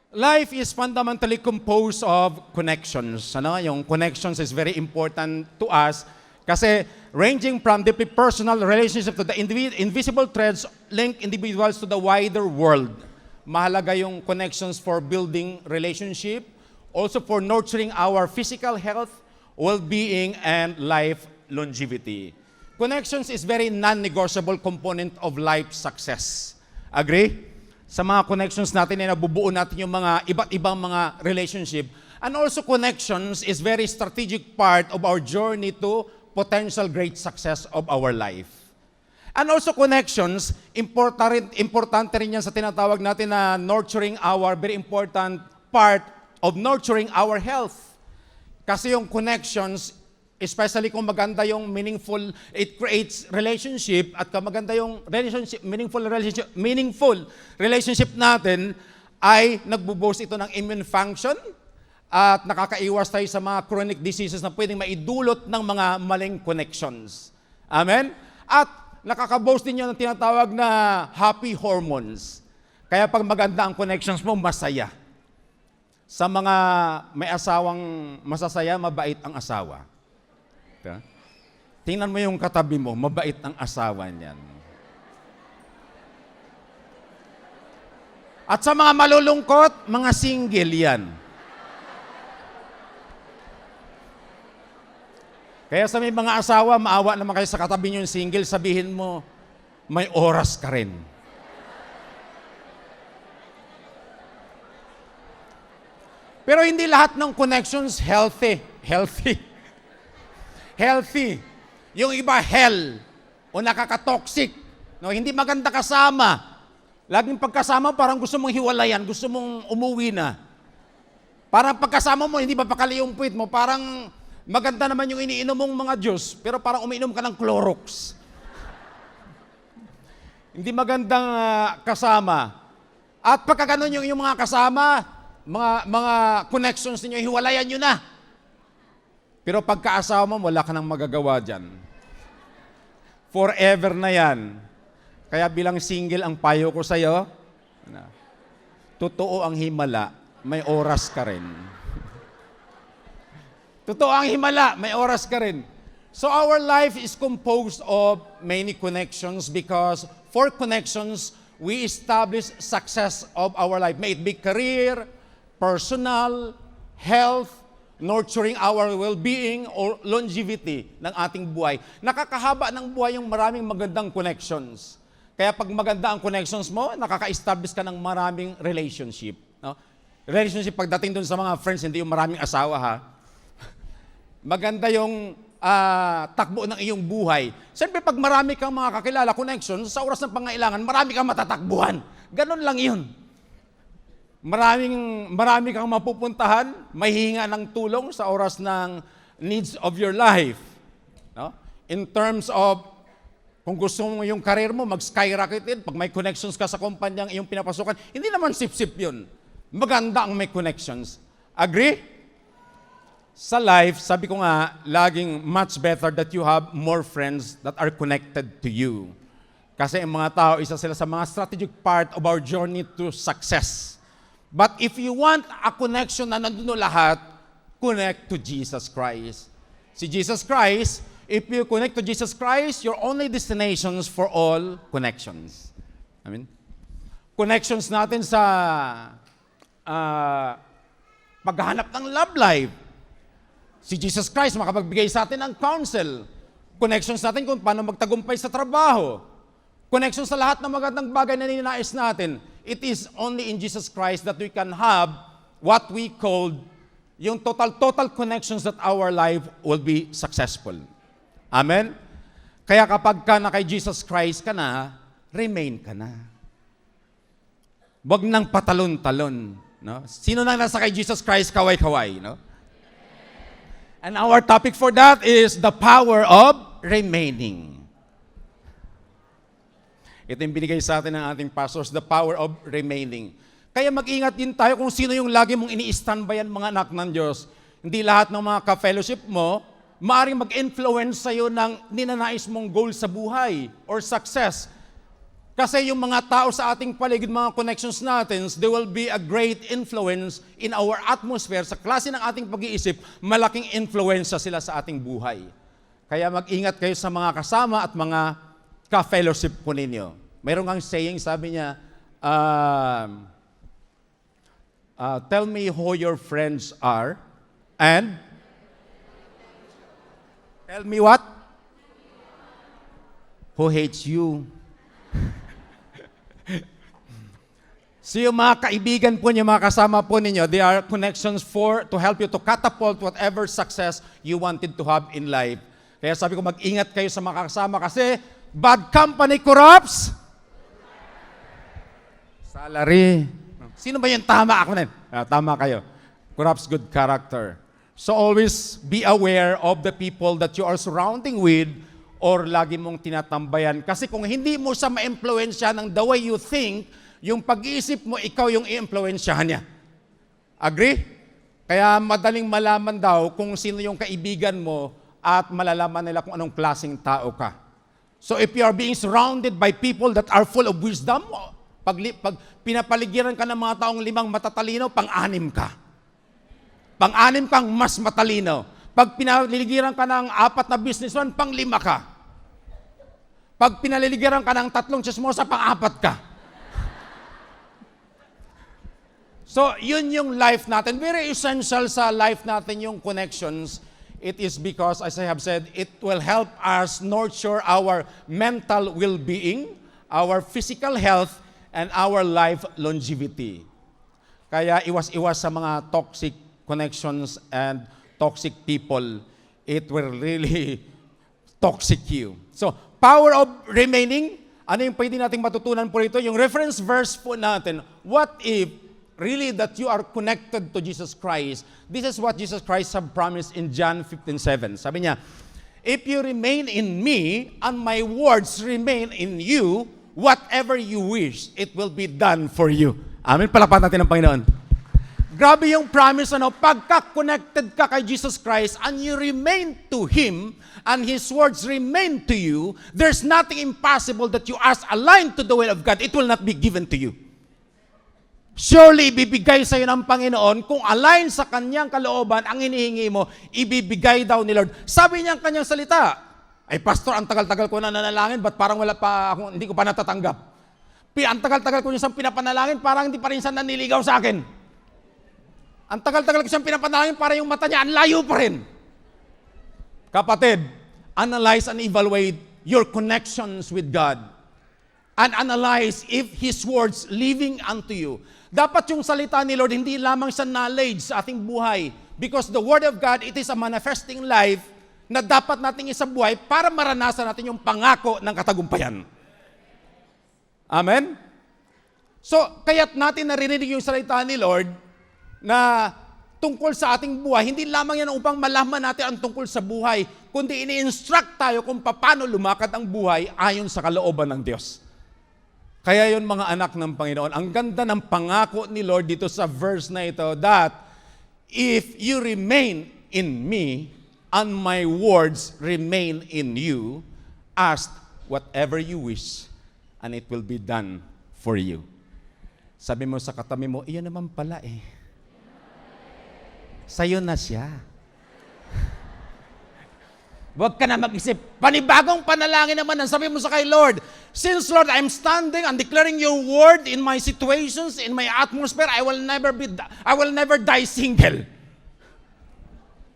Life is fundamentally composed of connections. Yung connections is very important to us kasi ranging from deeply personal relationship to the invisible threads link individuals to the wider world. Mahalaga yung connections for building relationship, also for nurturing our physical health, well-being, and life longevity. Connections is very non-negotiable component of life success. Agree? Sa mga connections natin na nabubuo natin yung mga iba't ibang mga relationship. And also connections is very strategic part of our journey to potential great success of our life. And also connections, importante rin yan sa tinatawag natin na nurturing our, very important part of nurturing our health. Kasi yung connections, especially kung maganda yung meaningful, it creates relationship at kung maganda yung relationship, meaningful relationship natin ay nagbo-boost ito ng immune function at nakakaiwas tayo sa mga chronic diseases na pwedeng maidulot ng mga maling connections. Amen? At nakaka-boost din yun ng tinatawag na happy hormones. Kaya pag maganda ang connections mo, masaya. Sa mga may asawang masasaya, mabait ang asawa. Tingnan mo yung katabi mo, mabait ang asawa niyan. At sa mga malulungkot, mga single yan. Kaya sa may mga asawa, maawa naman kayo sa katabi niyo yung single, sabihin mo, may oras ka rin. Pero hindi lahat ng connections healthy. Healthy. Yung iba, hell. O nakaka-toxic. No, hindi maganda kasama. Laging pagkasama, parang gusto mong hiwalayan, gusto mong umuwi na. Parang pagkasama mo, hindi ba pakali yung puwit mo? Parang maganda naman yung iniinom mong mga juice, pero parang umiinom ka ng Clorox. Hindi magandang kasama. At pagka ganun yung mga kasama, mga connections ninyo, hiwalayan nyo na. Pero pagkaasawa mo, wala ka nang magagawa dyan. Forever na yan. Kaya bilang single, ang payo ko sa'yo, totoo ang himala, may oras ka rin. Totoo ang himala, may oras ka rin. So our life is composed of many connections because for connections, we establish success of our life. May it be career, personal, health, nurturing our well-being or longevity ng ating buhay. Nakakahaba ng buhay yung maraming magandang connections. Kaya pag maganda ang connections mo, nakaka-establish ka ng maraming relationship. No? Relationship pagdating dun sa mga friends, hindi yung maraming asawa ha. Maganda yung takbo ng iyong buhay. Siyempre pag marami kang mga kakilala, connections, sa oras ng pangailangan, marami kang matatakbuhan. Ganon lang yun. Marami kang mapupuntahan, may hinga ng tulong sa oras ng needs of your life. No? In terms of, kung gusto mo yung career mo, mag-skyrocketed, pag may connections ka sa kumpanyang iyong pinapasukan, hindi naman sip-sip yun. Maganda ang may connections. Agree? Sa life, sabi ko nga, laging much better that you have more friends that are connected to you. Kasi ang mga tao, isa sila sa mga strategic part of our journey to success. But if you want a connection na nandun lahat, connect to Jesus Christ. Si Jesus Christ, if you connect to Jesus Christ, your only destinations for all connections. Amen? Connections natin sa paghahanap ng love life. Si Jesus Christ makapagbigay sa atin ng counsel. Connections natin kung paano magtagumpay sa trabaho. Connections sa lahat ng magandang bagay na ninanais natin. It is only in Jesus Christ that we can have what we call yung total connections that our life will be successful. Amen? Kaya kapag ka na kay Jesus Christ ka na, remain ka na. Huwag nang patalon-talon. No? Sino nang nasa kay Jesus Christ, kaway-kaway? No? And our topic for that is the power of remaining. Ito yung binigay sa atin ng ating pastors, the power of remaining. Kaya mag-ingat din tayo kung sino yung lagi mong ini-standbyan mga anak ng Diyos. Hindi lahat ng mga ka-fellowship mo, maaaring mag-influence sa'yo ng ninanais mong goal sa buhay or success. Kasi yung mga tao sa ating paligid, mga connections natin, they will be a great influence in our atmosphere. Sa klase ng ating pag-iisip, malaking influensya sila sa ating buhay. Kaya mag-ingat kayo sa mga kasama at mga ka-fellowship po ninyo. Mayroon kang saying, sabi niya, tell me who your friends are, and tell me what? Who hates you. So yung mga kaibigan po niyo, mga kasama po ninyo, they are connections to help you to catapult whatever success you wanted to have in life. Kaya sabi ko, mag-ingat kayo sa mga kasama kasi bad company corrupts salary. Sino ba yung tama? Ako na. Tama kayo. Corrupts good character. So always be aware of the people that you are surrounding with or lagi mong tinatambayan. Kasi kung hindi mo siya ma-influensya ng the way you think, yung pag-iisip mo, ikaw yung i-influensyahan niya. Agree? Kaya madaling malaman daw kung sino yung kaibigan mo at malalaman nila kung anong klaseng tao ka. So if you are being surrounded by people that are full of wisdom, pag pinapaligiran ka ng mga taong 5 matatalino, pang-6 ka. Pang-6 kang mas matalino. Pag pinaliligiran ka ng 4 na businessman, pang-5 ka. Pag pinaliligiran ka ng 3 chismosa, pang-4 ka. So, yun yung life natin. Very essential sa life natin yung connections. It is because, as I have said, it will help us nurture our mental well-being, our physical health, and our life longevity. Kaya iwas-iwas sa mga toxic connections and toxic people. It will really toxic you. So, power of remaining. Ano yung pwede nating matutunan po rito? Yung reference verse po natin, what if really that you are connected to Jesus Christ? This is what Jesus Christ have promised in John 15:7. Sabi niya, if you remain in me and my words remain in you, whatever you wish, it will be done for you. Amen. Palakpakan natin ang Panginoon. Grabe yung promise, pagka-connected ka kay Jesus Christ and you remain to Him and His words remain to you, there's nothing impossible that you ask aligned to the will of God, it will not be given to you. Surely, ibibigay sa iyo ng Panginoon kung align sa Kanyang kalooban ang hinihingi mo, ibibigay daw ni Lord. Sabi niya ang Kanyang salita, ay pastor, ang tagal-tagal ko na nanalangin, ba't parang wala pa ako, hindi ko pa natatanggap? Ang tagal-tagal ko siyang pinapanalangin, parang hindi pa rin siya naniligaw sa akin. Ang tagal-tagal ko siyang pinapanalangin, para yung mata niya, ang layo pa rin. Kapatid, analyze and evaluate your connections with God. And analyze if His words living unto you. Dapat yung salita ni Lord, hindi lamang sa knowledge sa ating buhay. Because the Word of God, it is a manifesting life na dapat nating isabuhay para maranasan natin yung pangako ng katagumpayan. Amen? So, kaya't natin narinig yung salita ni Lord na tungkol sa ating buhay, hindi lamang yan upang malaman natin ang tungkol sa buhay, kundi ini-instruct tayo kung paano lumakad ang buhay ayon sa kalooban ng Diyos. Kaya yun mga anak ng Panginoon, ang ganda ng pangako ni Lord dito sa verse na ito, that if you remain in me and my words remain in you, ask whatever you wish and it will be done for you. Sabi mo sa katabi mo, iyon naman pala eh. Sa'yo na siya. Huwag ka na mag-isip. Panibagong panalangin naman ang sabi mo sa kay Lord. Since Lord, I'm standing and declaring your word in my situations, in my atmosphere, I will never die single.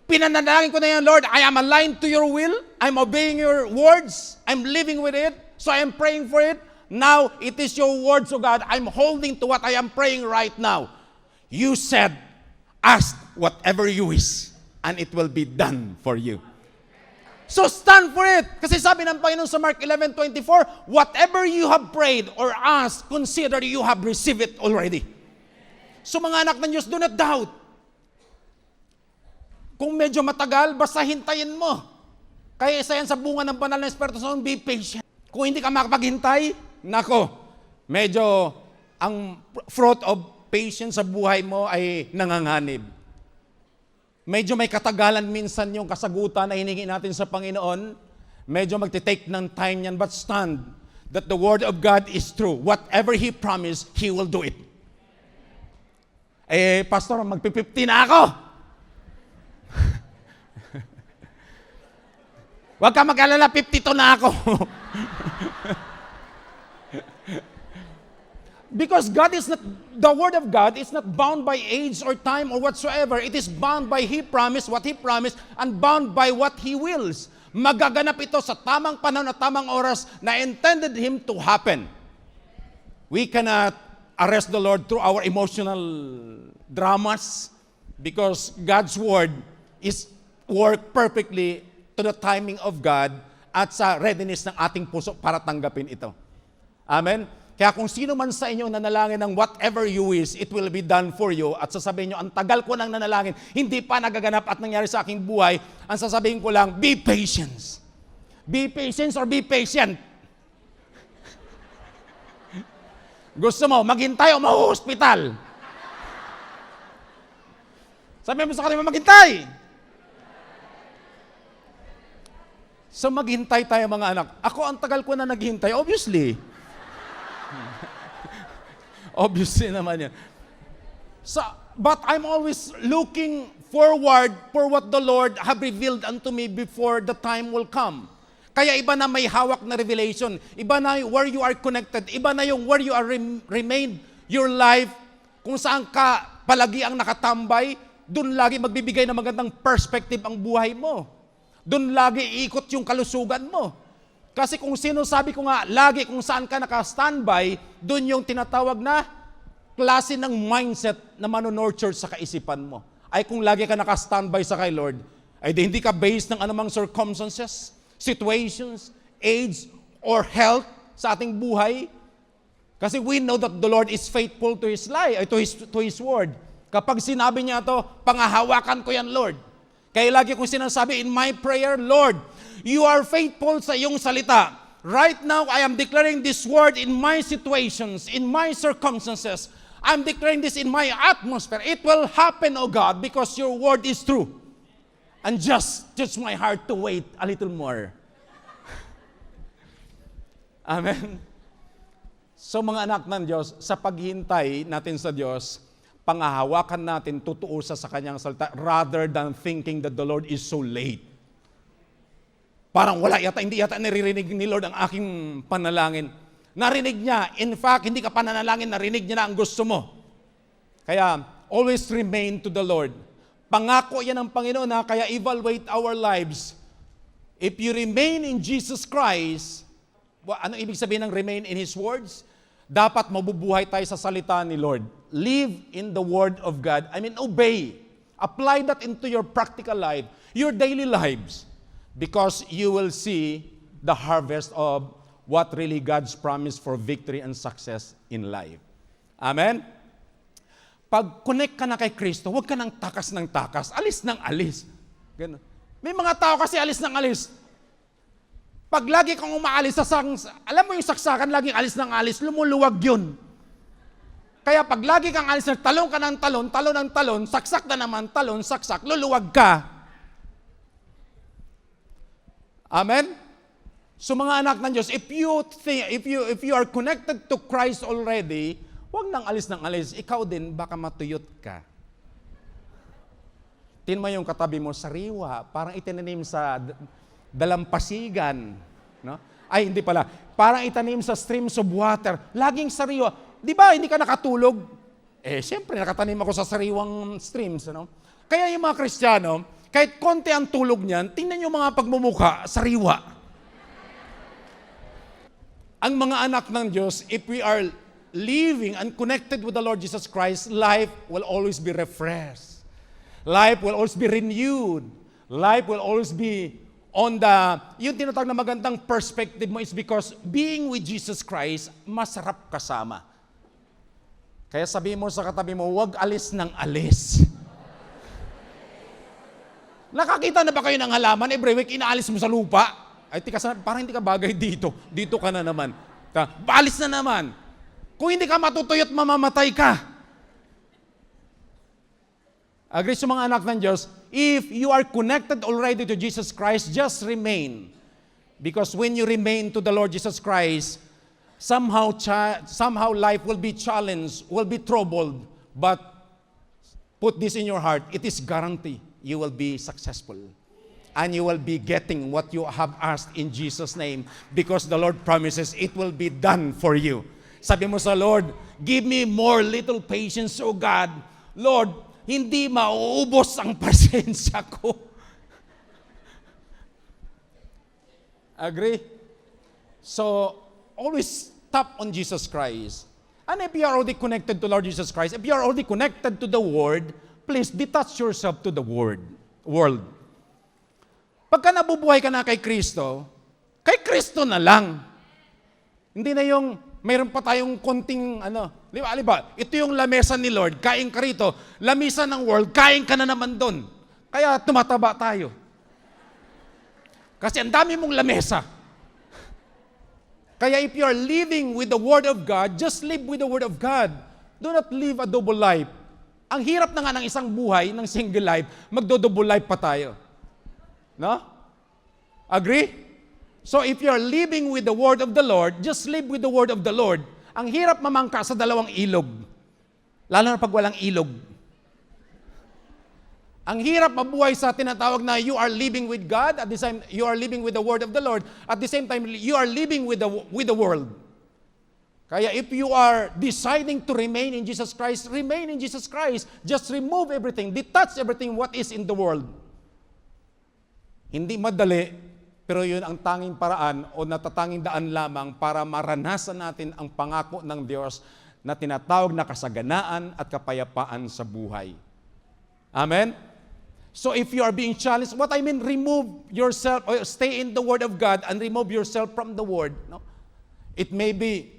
Pinanalangin ko na yan, Lord, I am aligned to your will. I'm obeying your words. I'm living with it. So I am praying for it. Now, it is your words, O God. I'm holding to what I am praying right now. You said, ask whatever you wish, and it will be done for you. So stand for it. Kasi sabi ng Panginoon sa Mark 11:24, whatever you have prayed or asked, consider you have received it already. So mga anak ng Diyos, do not doubt. Kung medyo matagal, basta hintayin mo. Kaya isa yan sa bunga ng banal na Espiritu Santo, be patient. Kung hindi ka makapaghintay, nako, medyo ang fruit of patience sa buhay mo ay nanganganib. Medyo may katagalan minsan yung kasagutan na hiningi natin sa Panginoon. Medyo magte-take ng time yan, but stand. that the Word of God is true. Whatever He promised, He will do it. Pastor, magpi-50 na ako. Huwag ka mag-alala, 52 na ako. Because God is not, the Word of God is not bound by age or time or whatsoever. It is bound by He promised, what He promised, and bound by what He wills. Magaganap ito sa tamang panahon at tamang oras na intended Him to happen. We cannot arrest the Lord through our emotional dramas because God's Word is work perfectly to the timing of God at sa readiness ng ating puso para tanggapin ito. Amen? Kaya kung sino man sa inyo nanalangin ng whatever you wish, it will be done for you. At sasabihin nyo, ang tagal ko nang nanalangin, hindi pa nagaganap at nangyari sa aking buhay. Ang sasabihin ko lang, be patient. Be patient or be patient. Gusto mo, maghintay o mahuhospital? Sabihin mo sa kanila, maghintay. So maghintay tayo mga anak. Ako, ang tagal ko na naghintay, obviously. Obviously naman yan. So, but I'm always looking forward for what the Lord have revealed unto me before the time will come. Kaya iba na may hawak na revelation. Iba na where you are connected. Iba na yung where you are remained your life. Kung saan ka palagi ang nakatambay, dun lagi magbibigay ng magandang perspective ang buhay mo. Dun lagi iikot yung kalusugan mo. Kasi kung sino sabi ko nga, lagi kung saan ka naka-standby, dun yung tinatawag na klase ng mindset na mano-nurture sa kaisipan mo. Ay kung lagi ka naka-standby sa kay Lord, ay hindi ka based ng anumang circumstances, situations, age, or health sa ating buhay. Kasi we know that the Lord is faithful to His life, to His word. Kapag sinabi niya to, pangahawakan ko yan, Lord. Kaya lagi kong sinasabi in my prayer, Lord, you are faithful sa iyong salita. Right now, I am declaring this word in my situations, in my circumstances. I'm declaring this in my atmosphere. It will happen, O God, because your word is true. And just my heart to wait a little more. Amen. So mga anak ng Diyos, sa paghintay natin sa Diyos, pangahawakan natin, tutuusan sa Kanyang salita, rather than thinking that the Lord is so late. Parang hindi yata naririnig ni Lord ang aking panalangin. Narinig niya. In fact, hindi ka pananalangin, narinig niya na ang gusto mo. Kaya, always remain to the Lord. Pangako yan ng Panginoon na kaya evaluate our lives. If you remain in Jesus Christ, ano ibig sabihin ng remain in His words? Dapat mabubuhay tayo sa salita ni Lord. Live in the Word of God. Obey. Apply that into your practical life, your daily lives. Because you will see the harvest of what really God's promise for victory and success in life. Amen? Pag connect ka na kay Kristo, huwag ka nang takas ng takas, alis ng alis. Ganun. May mga tao kasi alis ng alis. Pag lagi kang umaalis, alam mo yung saksakan, laging alis ng alis, lumuluwag yun. Kaya pag lagi kang alis, talon ka ng talon, talon ng talon, saksak na naman, talon, saksak, luluwag ka. Amen? So mga anak ng Diyos, if you are connected to Christ already, huwag nang alis ng alis. Ikaw din, baka matuyot ka. Tingnan mo yung katabi mo, sariwa, parang itinanim sa dalampasigan. No? Ay, hindi pala. Parang itanim sa streams of water. Laging sariwa. Di ba, hindi ka nakatulog? Siyempre, nakatanim ako sa sariwang streams. Ano? Kaya yung mga Kristiyano, kahit konti ang tulog niyan, tingnan yung mga pagmumuka, sariwa. Ang mga anak ng Diyos, if we are living and connected with the Lord Jesus Christ, life will always be refreshed. Life will always be renewed. Life will always be on yung tinatawag na magandang perspective mo is because being with Jesus Christ, masarap kasama. Kaya sabihin mo sa katabi mo, huwag alis ng alis. Nakakita na ba kayo ng halaman? Every week, inaalis mo sa lupa. Ay, parang hindi ka bagay dito. Dito ka na naman. Baalis na naman. Kung hindi ka matutuyot, mamamatay ka. Agree sa mga anak ng Diyos, if you are connected already to Jesus Christ, just remain. Because when you remain to the Lord Jesus Christ, somehow life will be challenged, will be troubled, but put this in your heart, it is guaranteed you will be successful. And you will be getting what you have asked in Jesus' name because the Lord promises it will be done for you. Sabi mo sa Lord, give me more little patience, O God. Lord, hindi mauubos ang pasensya ko. Agree? So, always tap on Jesus Christ. And if you are already connected to Lord Jesus Christ, if you are already connected to the Word, please detach yourself to the world. Pagka nabubuhay ka na kay Kristo na lang. Hindi na yung mayroon pa tayong konting di ba? Ito yung lamesa ni Lord, kain ka rito. Lamesa ng world, kain ka na naman doon. Kaya tumataba tayo. Kasi ang dami mong lamesa. Kaya if you are living with the Word of God, just live with the Word of God. Do not live a double life. Ang hirap na nga ng isang buhay, ng single life, magdo-double life pa tayo. No? Agree? So if you are living with the Word of the Lord, just live with the Word of the Lord. Ang hirap mamangka sa dalawang ilog. Lalo na pag walang ilog. Ang hirap mabuhay sa tinatawag na you are living with God, at the same you are living with the Word of the Lord, at the same time you are living with the world. Kaya if you are deciding to remain in Jesus Christ, remain in Jesus Christ. Just remove everything, detach everything what is in the world. Hindi madali, pero yun ang tanging paraan o natatanging daan lamang para maranasan natin ang pangako ng Diyos na tinatawag na kasaganaan at kapayapaan sa buhay. Amen? So if you are being challenged, what I mean, remove yourself, or stay in the Word of God and remove yourself from the Word. No? It may be,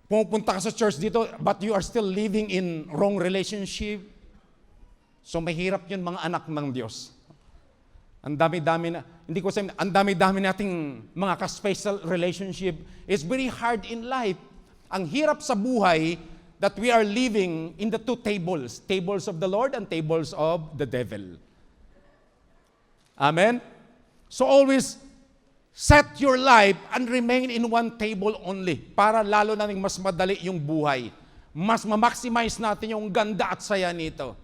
pumupunta ka sa church dito, but you are still living in wrong relationship. So mahirap yun mga anak ng Diyos. Ang dami-dami na, hindi ko sabihin, ang dami-dami nating mga ka-special relationship. It's very hard in life. Ang hirap sa buhay that we are living in the two tables, tables of the Lord and tables of the devil. Amen? So always set your life and remain in one table only para lalo na mas madali yung buhay. Mas ma-maximize natin yung ganda at saya nito.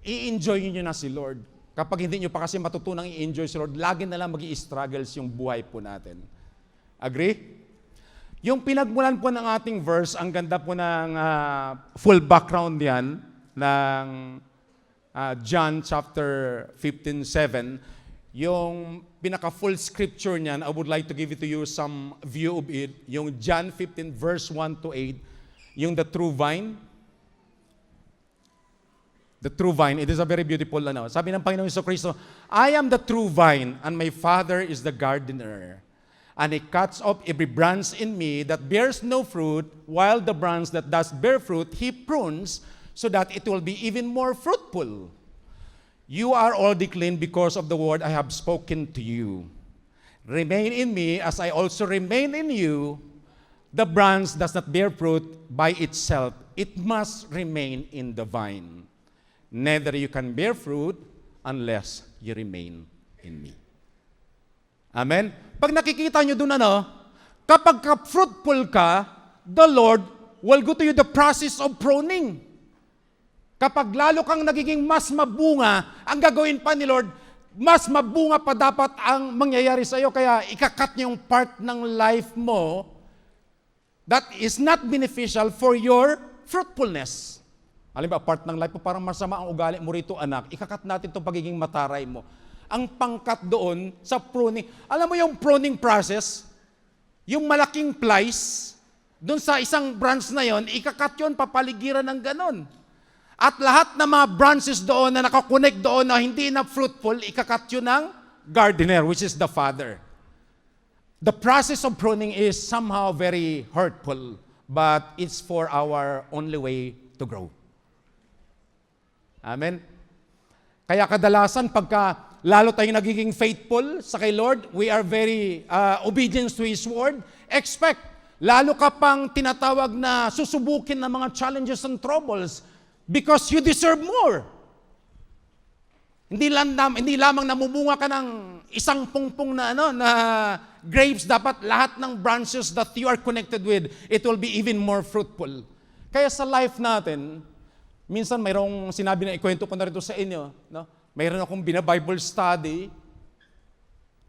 I-enjoy nyo na si Lord. Kapag hindi nyo pa kasi matutunang i-enjoy si Lord, lagi na lang mag-i-struggles yung buhay po natin. Agree? Yung pinagmulan po ng ating verse, ang ganda po ng full background yan, ng John chapter 15:7, yung pinaka-full scripture niyan, I would like to give it to you some view of it, yung John 15 verse 1 to 8, yung the true vine. The true vine, it is a very beautiful, sabi ng Panginoon Jesucristo, I am the true vine, and my Father is the gardener. And He cuts off every branch in me that bears no fruit, while the branch that does bear fruit, He prunes, so that it will be even more fruitful. You are already clean because of the word I have spoken to you. Remain in me, as I also remain in you. The branch does not bear fruit by itself. It must remain in the vine. Neither you can bear fruit unless you remain in me. Amen? Pag nakikita nyo dun kapag fruitful ka, the Lord will go to you the process of pruning. Kapag lalo kang nagiging mas mabunga, ang gagawin pa ni Lord, mas mabunga pa dapat ang mangyayari sa iyo. Kaya ikakat niyo yung part ng life mo that is not beneficial for your fruitfulness. Alam ba, part ng life mo, parang masama ang ugali mo rito, anak. Ikakat natin itong pagiging mataray mo. Ang pangkat doon sa pruning. Alam mo yung pruning process? Yung malaking plies, doon sa isang branch na yon, ikakat yon, papaligiran ng ganon. At lahat ng mga branches doon na nakakonect doon na hindi na fruitful, ikakat yun ng gardener, which is the Father. The process of pruning is somehow very hurtful, but it's for our only way to grow. Amen? Kaya kadalasan pagka lalo tayong nagiging faithful sa kay Lord, we are very obedient to His word, expect, lalo ka pang tinatawag na susubukin ng mga challenges and troubles because you deserve more. Hindi lamang namumunga ka ng isang pungpong na grapes, dapat lahat ng branches that you are connected with, it will be even more fruitful. Kaya sa life natin, minsan mayroong sinabi na ikwento ko na rito sa inyo, no? Mayroon akong bina-Bible study.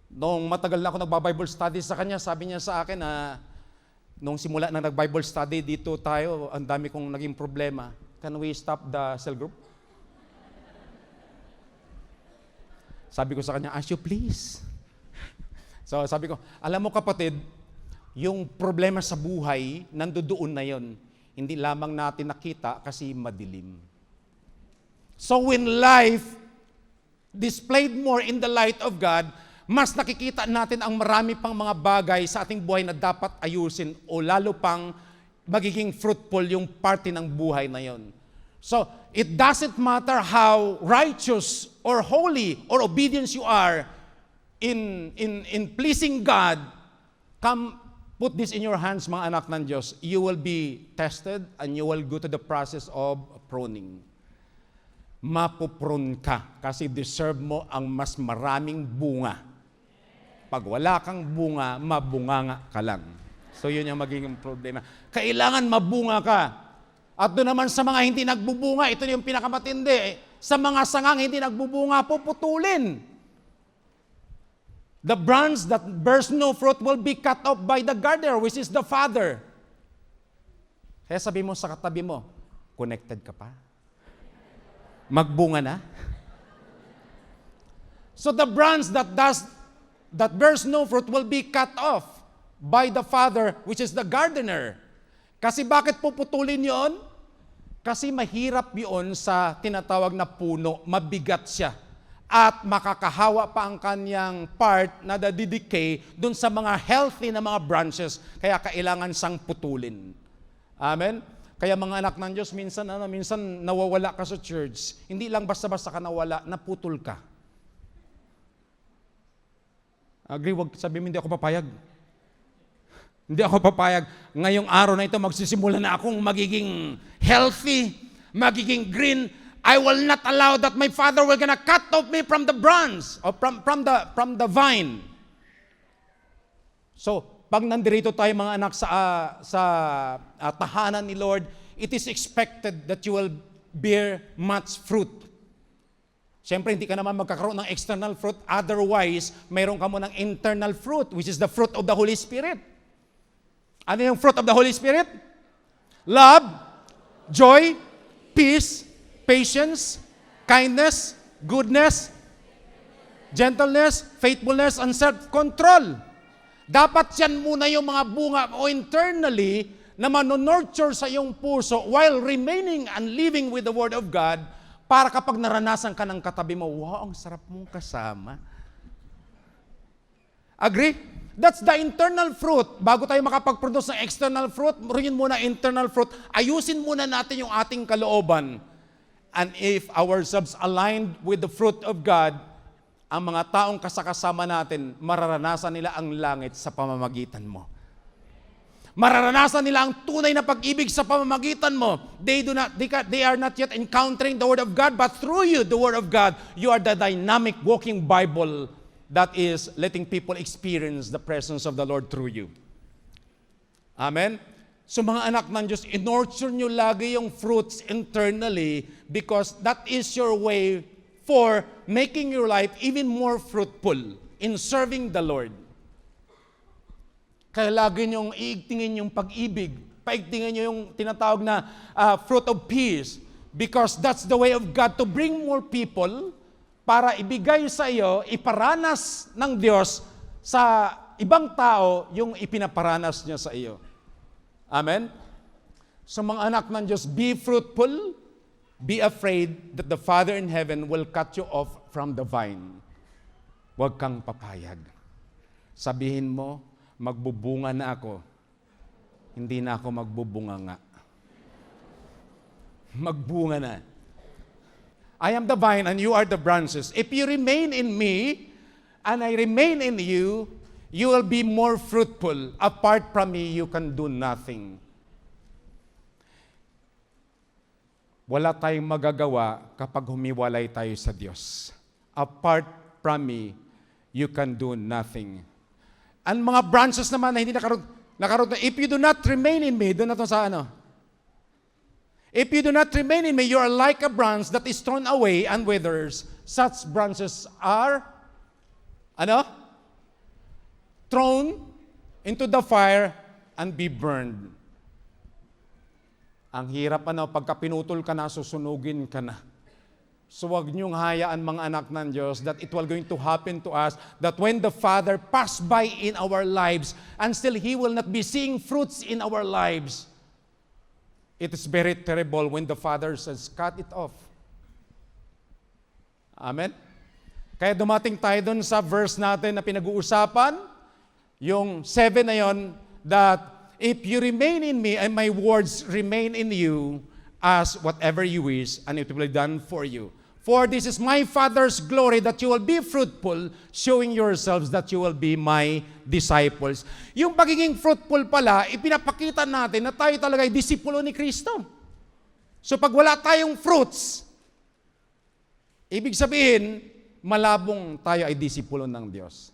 Noong matagal na ako nagba-Bible study sa kanya, sabi niya sa akin na nung simula na nag-Bible study dito tayo, ang dami kong naging problema. Can we stop the cell group? Sabi ko sa kanya, as you please. So sabi ko, alam mo kapatid, yung problema sa buhay, nandoon na yon. Hindi lamang natin nakita kasi madilim. So when life displayed more in the light of God, mas nakikita natin ang marami pang mga bagay sa ating buhay na dapat ayusin o lalo pang magiging fruitful yung parte ng buhay na yon. So, it doesn't matter how righteous or holy or obedience you are in pleasing God, come put this in your hands, mga anak ng Diyos. You will be tested and you will go to the process of pruning. Mapuprune ka kasi deserve mo ang mas maraming bunga. Pag wala kang bunga, mabunganga ka lang. So yun yung magiging problema. Kailangan mabunga ka. At doon naman sa mga hindi nagbubunga, ito yung pinakamatindi. Sa mga sangang hindi nagbubunga, puputulin. The branch that bears no fruit will be cut off by the gardener, which is the Father. Kaya sabi mo sa katabi mo, connected ka pa? Magbunga na? So the branch that bears no fruit will be cut off by the Father, which is the gardener. Kasi bakit puputulin yon? Kasi mahirap yon sa tinatawag na puno, mabigat siya. At makakahawa pa ang kanyang part na nadidecay dun sa mga healthy na mga branches, kaya kailangan sang putulin. Amen? Kaya mga anak ng Diyos, minsan nawawala ka sa church, hindi lang basta-basta ka nawala, naputol ka. Agree, wag sabihin mo, hindi ako papayag. Hindi ako papayag. Ngayong araw na ito, magsisimula na akong magiging healthy, magiging green. I will not allow that my Father will gonna cut off me from the branch, or from the vine. So, pag nandirito tayo mga anak sa tahanan ni Lord, it is expected that you will bear much fruit. Siyempre, hindi ka naman magkakaroon ng external fruit. Otherwise, mayroon ka mo ng internal fruit, which is the fruit of the Holy Spirit. Ano yung fruit of the Holy Spirit? Love, joy, peace, patience, kindness, goodness, gentleness, faithfulness, and self-control. Dapat yan muna yung mga bunga o internally na manonurture sa iyong puso while remaining and living with the Word of God, para kapag naranasan ka ng katabi mo, wow, ang sarap mong kasama. Agree? That's the internal fruit. Bago tayo makapag-produce ng external fruit, rin muna internal fruit. Ayusin muna natin yung ating kalooban. And if ourselves aligned with the fruit of God, ang mga taong kasakasama natin, mararanasan nila ang langit sa pamamagitan mo. Mararanasan nila ang tunay na pag-ibig sa pamamagitan mo. They are not yet encountering the Word of God, but through you, the Word of God, you are the dynamic walking Bible that is letting people experience the presence of the Lord through you. Amen? So mga anak ng Diyos, in-nurture nyo lagi yung fruits internally because that is your way for making your life even more fruitful in serving the Lord. Kaya lagi niyong iigtingin yung pag-ibig, paigtingin niyo yung tinatawag na fruit of peace because that's the way of God to bring more people para ibigay sa iyo, iparanas ng Diyos sa ibang tao yung ipinaparanas niya sa iyo. Amen? So mga anak ng Diyos, be fruitful, be afraid that the Father in heaven will cut you off from the vine. Huwag kang papayag. Sabihin mo, magbubunga na ako. Hindi na ako magbubunga nga. Magbunga na. I am the vine and you are the branches. If you remain in me and I remain in you, you will be more fruitful. Apart from me, you can do nothing. Wala tayong magagawa kapag humiwalay tayo sa Diyos. Apart from me, you can do nothing. Ang mga branches naman na hindi nakaroon. If you do not remain in me, doon na to sa ano? If you do not remain in me, you are like a branch that is thrown away and withers. Such branches are, thrown into the fire and be burned. Ang hirap pagka pinutol ka na, susunugin ka na. So wag niyong hayaan mga anak ng Diyos that it will going to happen to us that when the Father pass by in our lives and still He will not be seeing fruits in our lives. It is very terrible when the Father says, cut it off. Amen? Kaya dumating tayo dun sa verse natin na pinag-uusapan, yung 7 na yon, that if you remain in me and my words remain in you, ask whatever you wish and it will be done for you. For this is my Father's glory that you will be fruitful, showing yourselves that you will be my disciples. Yung pagiging fruitful pala, ipinapakita natin na tayo talaga ay disipulo ni Kristo. So pag wala tayong fruits, ibig sabihin, malabong tayo ay disipulo ng Diyos.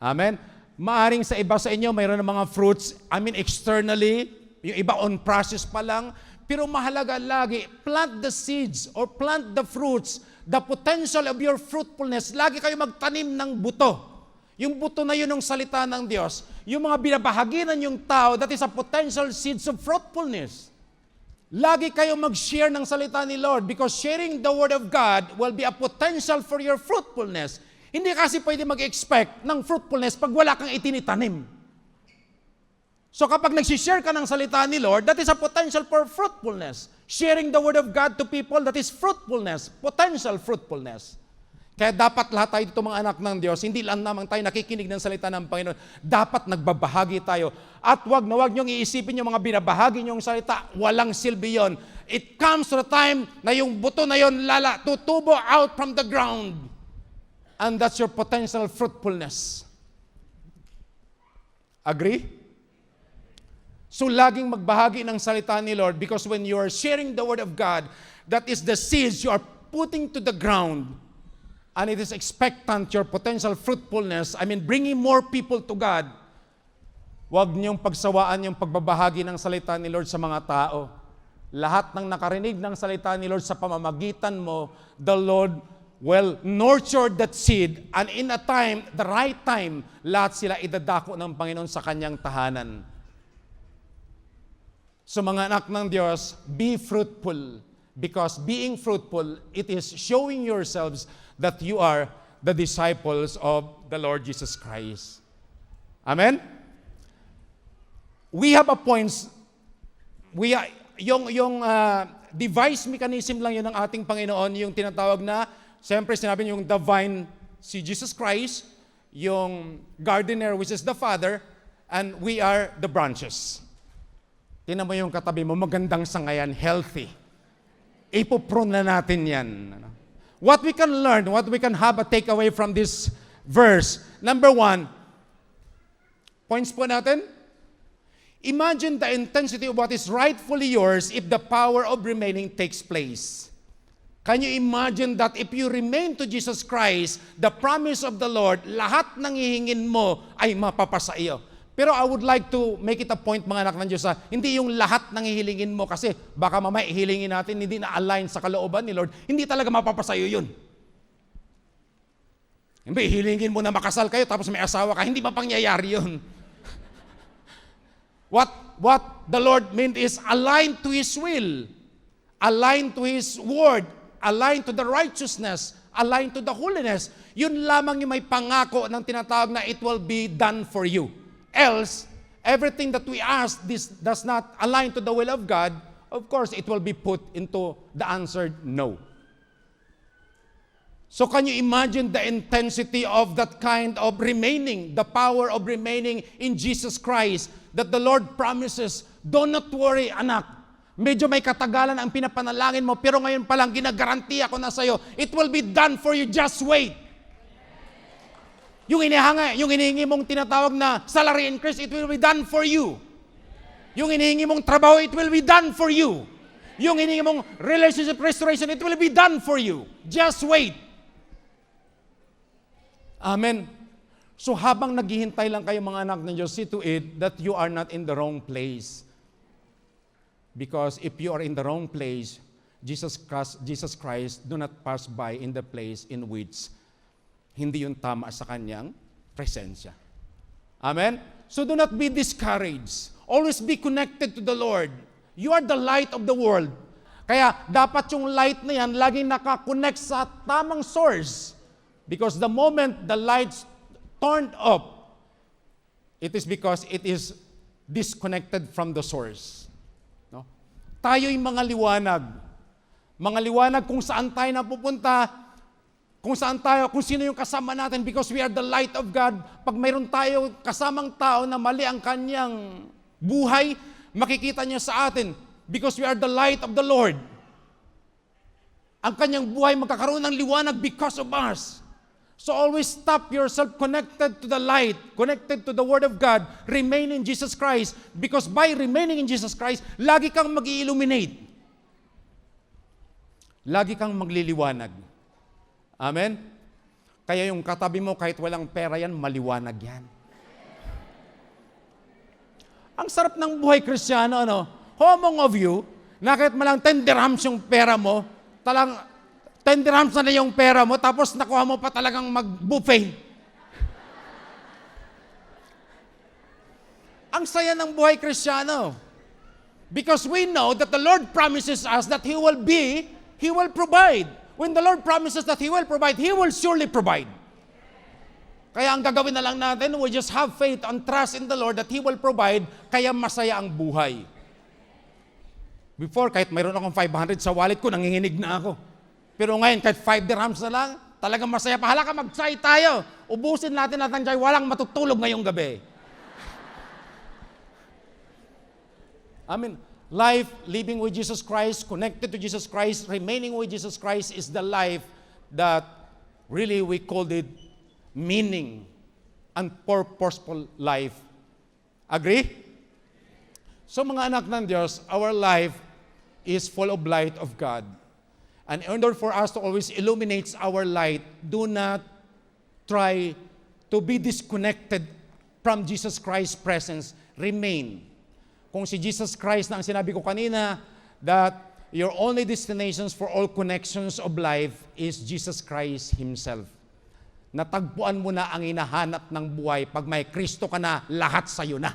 Amen? Maaring sa iba sa inyo, mayroon ng mga fruits, externally, yung iba on process pa lang, pero mahalaga lagi, plant the seeds or plant the fruits, the potential of your fruitfulness. Lagi kayo magtanim ng buto. Yung buto na yun ng salita ng Diyos. Yung mga binabahaginan yung tao, that is a potential seeds of fruitfulness. Lagi kayo mag-share ng salita ni Lord because sharing the Word of God will be a potential for your fruitfulness. Hindi kasi pwede mag-expect ng fruitfulness pag wala kang itinitanim. So kapag nagsishare ka ng salita ni Lord, that is a potential for fruitfulness. Sharing the Word of God to people, that is fruitfulness, potential fruitfulness. Kaya dapat lahat tayo dito mga anak ng Diyos, hindi lang naman tayo nakikinig ng salita ng Panginoon, dapat nagbabahagi tayo. At wag niyong iisipin yung mga binabahagi niyong salita, walang silbi yon. It comes to the time na yung buto na yon tutubo out from the ground. And that's your potential fruitfulness. Agree? So laging magbahagi ng salita ni Lord because when you are sharing the Word of God, that is the seeds you are putting to the ground and it is expectant your potential fruitfulness, bringing more people to God. Huwag niyong pagsawaan yung pagbabahagi ng salita ni Lord sa mga tao. Lahat ng nakarinig ng salita ni Lord sa pamamagitan mo, the Lord will nurture that seed and in a time, the right time, lahat sila idadako ng Panginoon sa kanyang tahanan. So mga anak ng Diyos, be fruitful. Because being fruitful, it is showing yourselves that you are the disciples of the Lord Jesus Christ. Amen? We have a points, yung device mechanism lang yun ng ating Panginoon, yung tinatawag na, siyempre sinabi yung divine, si Jesus Christ, yung gardener, which is the Father, and we are the branches. Tingnan mo yung katabi mo, magandang sangayan, healthy. Ipoprune na natin yan. What we can learn, what we can have a takeaway from this verse. Number 1, points po natin. Imagine the intensity of what is rightfully yours if the power of remaining takes place. Can you imagine that if you remain to Jesus Christ, the promise of the Lord, lahat ng hihingin mo ay mapapasa iyo. Pero I would like to make it a point, mga anak ng Diyos, hindi yung lahat ng hihilingin mo kasi baka mamaya ihilingin natin, hindi na-align sa kalooban ni Lord, hindi talaga mapapasayo yun. Hindi, ihilingin mo na makasal kayo tapos may asawa ka, hindi mapangyayari yun. What the Lord meant is align to His will, align to His word, align to the righteousness, align to the holiness. Yun lamang yung may pangako ng tinatawag na it will be done for you. Else, everything that we ask, this does not align to the will of God, of course, it will be put into the answered no. So can you imagine the intensity of that kind of remaining, the power of remaining in Jesus Christ that the Lord promises? Do not worry, anak. Medyo may katagalan ang pinapanalangin mo, pero ngayon pa lang ginagarantiya ko na sa'yo, it will be done for you, just wait. Yung hinihingi mong tinatawag na salary increase, it will be done for you. Yung hinihingi mong trabaho, it will be done for you. Yung hinihingi mong relationship restoration, it will be done for you. Just wait. Amen. So habang naghihintay lang kayo mga anak ng Diyos, see to it that you are not in the wrong place. Because if you are in the wrong place, Jesus Christ do not pass by in the place in which hindi yung tama sa kanyang presensya. Amen? So do not be discouraged. Always be connected to the Lord. You are the light of the world. Kaya dapat yung light na yan laging nakakonect sa tamang source. Because the moment the lights turned up, it is because it is disconnected from the source. No? Tayo'y mga liwanag. Mga liwanag kung saan tayo napupunta, kung saan tayo, kung sino yung kasama natin, because we are the light of God. Pag mayroon tayo kasamang tao na mali ang kanyang buhay, makikita niya sa atin, because we are the light of the Lord. Ang kanyang buhay magkakaroon ng liwanag because of us. So always stop yourself connected to the light, connected to the Word of God, remain in Jesus Christ, because by remaining in Jesus Christ, lagi kang mag-illuminate. Lagi kang magliliwanag. Amen? Kaya yung katabi mo, kahit walang pera yan, maliwanag yan. Ang sarap ng buhay Kristiyano, ano? How among of you, na kahit malang 10 dirhams yung pera mo, talang 10 dirhams na yung pera mo, tapos nakuha mo pa talagang mag-buffet. Ang saya ng buhay Kristiyano. Because we know that the Lord promises us that He will provide. When the Lord promises that He will provide, He will surely provide. Kaya ang gagawin na lang natin, we just have faith and trust in the Lord that He will provide, kaya masaya ang buhay. Before, kahit mayroon akong 500 sa wallet ko, nanginginig na ako. Pero ngayon, kahit 5 dirhams na lang, talagang masaya pa. Hala ka, mag-try tayo. Ubusin natin ang try, walang matutulog ngayong gabi. Amen. Life, living with Jesus Christ, connected to Jesus Christ, remaining with Jesus Christ is the life that really we called it meaning and purposeful life. Agree? So mga anak ng Diyos, our life is full of light of God. And in order for us to always illuminate our light, do not try to be disconnected from Jesus Christ's presence. Remain. Kung si Jesus Christ na ang sinabi ko kanina, that your only destinations for all connections of life is Jesus Christ Himself. Natagpuan mo na ang hinahanap ng buhay. Pag may Kristo ka na, lahat sa'yo na.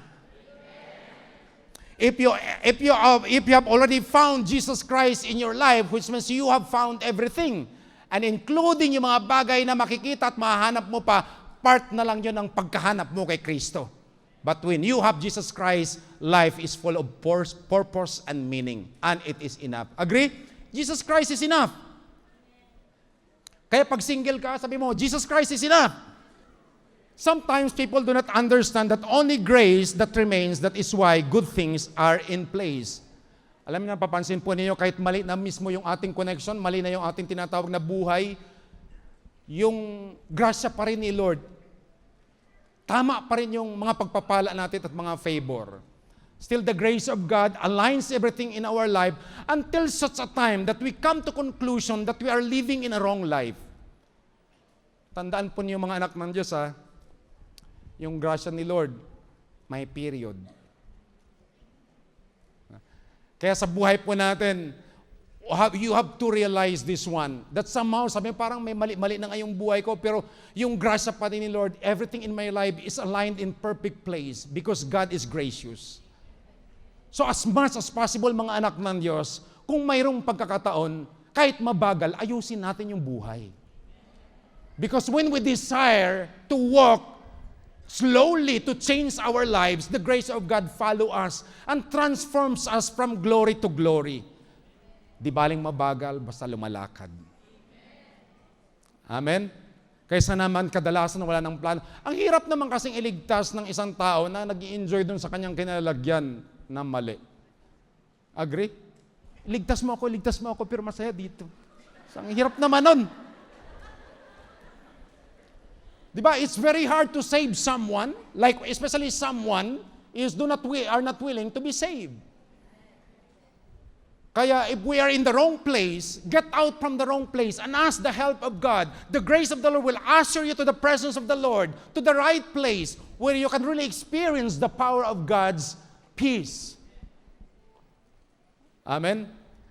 If you have already found Jesus Christ in your life, which means you have found everything, and including yung mga bagay na makikita at mahahanap mo pa, part na lang yun ng pagkahanap mo kay Kristo. But when you have Jesus Christ, life is full of purpose and meaning. And it is enough. Agree? Jesus Christ is enough. Kaya pag single ka, sabi mo, Jesus Christ is enough. Sometimes people do not understand that only grace that remains, that is why good things are in place. Alam niyo, napapansin po niyo, kahit mali na mismo yung ating connection, mali na yung ating tinatawag na buhay, yung grasya pa rin ni Lord, tama pa rin yung mga pagpapala natin at mga favor. Still, the grace of God aligns everything in our life until such a time that we come to conclusion that we are living in a wrong life. Tandaan po niyo mga anak ng Diyos, yung grasya ni Lord, may period. Kaya sa buhay po natin, you have to realize this one. That somehow, sabi parang may mali-mali na ngayong buhay ko, pero yung grasya pa din ni Lord, everything in my life is aligned in perfect place because God is gracious. So as much as possible, mga anak ng Diyos, kung mayroong pagkakataon, kahit mabagal, ayusin natin yung buhay. Because when we desire to walk slowly to change our lives, the grace of God follow us and transforms us from glory to glory. Di baling mabagal, basta lumalakad. Amen? Kaysa naman kadalasan wala ng plano. Ang hirap naman kasing iligtas ng isang tao na nag-i-enjoy dun sa kanyang kinalalagyan na mali. Agree? Ligtas mo ako, pero masaya dito. So, ang hirap naman nun. Di ba? It's very hard to save someone, like especially someone are not willing to be saved. Kaya if we are in the wrong place, get out from the wrong place and ask the help of God. The grace of the Lord will usher you to the presence of the Lord, to the right place where you can really experience the power of God's peace. Amen?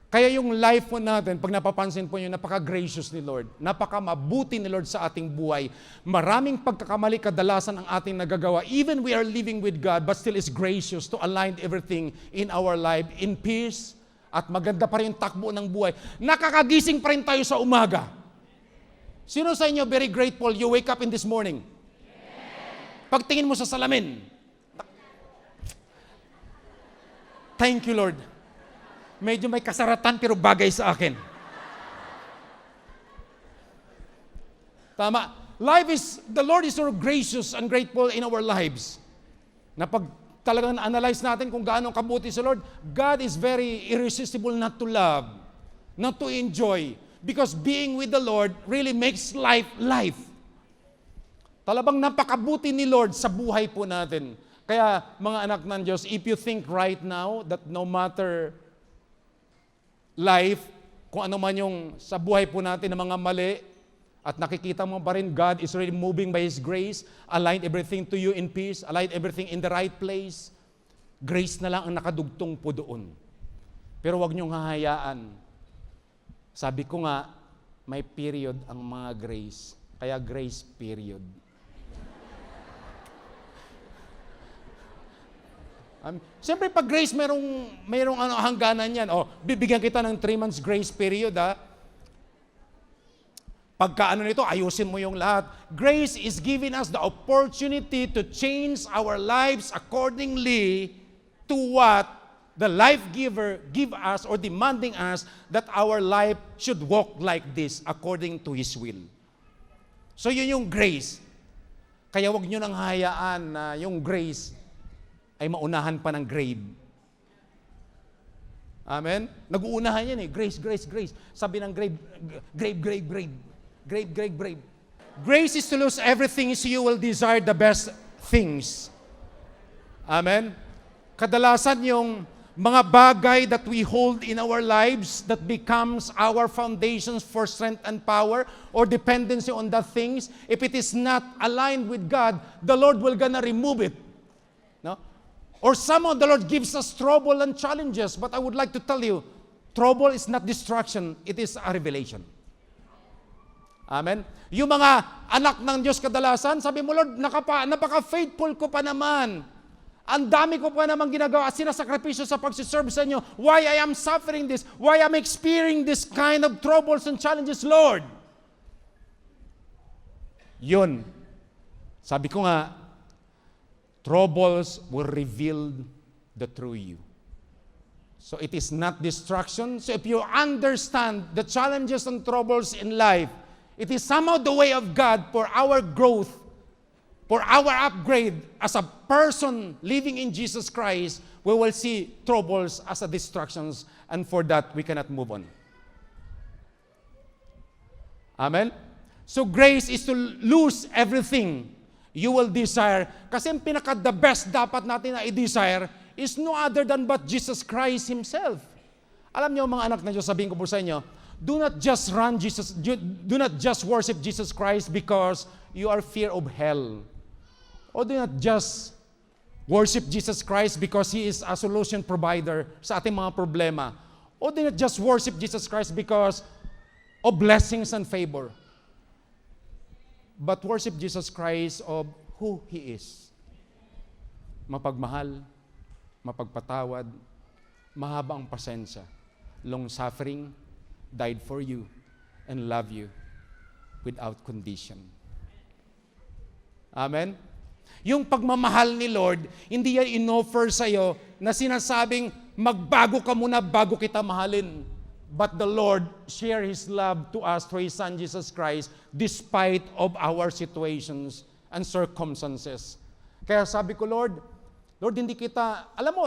Kaya yung life po natin, pag napapansin po nyo, napaka-gracious ni Lord. Napaka-mabuti ni Lord sa ating buhay. Maraming pagkakamali kadalasan ang ating nagagawa. Even we are living with God, but still is gracious to align everything in our life in peace. At maganda pa rin yung takbo ng buhay. Nakakagising pa rin tayo sa umaga. Sino sa inyo very grateful you wake up in this morning? Pagtingin mo sa salamin. Thank you, Lord. Medyo may kasaratan pero bagay sa akin. Tama. The Lord is so gracious and grateful in our lives. Na pag talagang analyze natin kung gaano kabuti sa Lord, God is very irresistible not to love, not to enjoy. Because being with the Lord really makes life. Talabang napakabuti ni Lord sa buhay po natin. Kaya mga anak ng Diyos, if you think right now that no matter life, kung ano man yung sa buhay po natin na mga mali, at nakikita mo pa rin, God is really moving by His grace, align everything to you in peace, align everything in the right place. Grace na lang ang nakadugtong po doon. Pero wag niyong hahayaan. Sabi ko nga, may period ang mga grace. Kaya grace period. Siyempre, pag grace, mayroong hangganan yan. Bibigyan kita ng 3 months grace period, ha? Pagka nito, ayusin mo yung lahat. Grace is giving us the opportunity to change our lives accordingly to what the life giver give us or demanding us that our life should walk like this according to His will. So yun yung grace. Kaya wag nyo nang hayaan na yung grace ay maunahan pa ng grave. Amen? Nag-uunahan yan eh. Grace. Sabi ng grave. Grace is to lose everything so you will desire the best things. Amen? Kadalasan yung mga bagay that we hold in our lives that becomes our foundations for strength and power or dependency on the things, if it is not aligned with God, the Lord will gonna remove it. No? Or somehow the Lord gives us trouble and challenges, but I would like to tell you, trouble is not destruction, it is a revelation. Amen? Yung mga anak ng Diyos kadalasan, sabi mo, Lord, napaka-faithful ko pa naman. Ang dami ko pa naman ginagawa at sinasakripisyo sa pagsiserve sa inyo. Why I am suffering this? Why I'm experiencing this kind of troubles and challenges, Lord? Yun. Sabi ko nga, troubles will reveal the true you. So it is not destruction. So if you understand the challenges and troubles in life, it is somehow the way of God for our growth, for our upgrade as a person living in Jesus Christ. We will see troubles as a distractions, and for that we cannot move on. Amen? So grace is to lose everything you will desire. Kasi ang pinaka-the best dapat natin na i-desire is no other than but Jesus Christ Himself. Alam niyo mga anak na Diyos, sabihin ko po sa inyo, do not just worship Jesus Christ because you are fear of hell. Or do not just worship Jesus Christ because He is a solution provider sa ating mga problema. Or do not just worship Jesus Christ because of blessings and favor. But worship Jesus Christ of who He is. Mapagmahal, mapagpatawad, mahaba ang pasensya, long-suffering, died for you, and love you without condition. Amen? Yung pagmamahal ni Lord, hindi yan in-offer sa'yo na sinasabing magbago ka muna bago kita mahalin. But the Lord share His love to us through His Son Jesus Christ despite of our situations and circumstances. Kaya sabi ko, Lord, hindi kita, alam mo,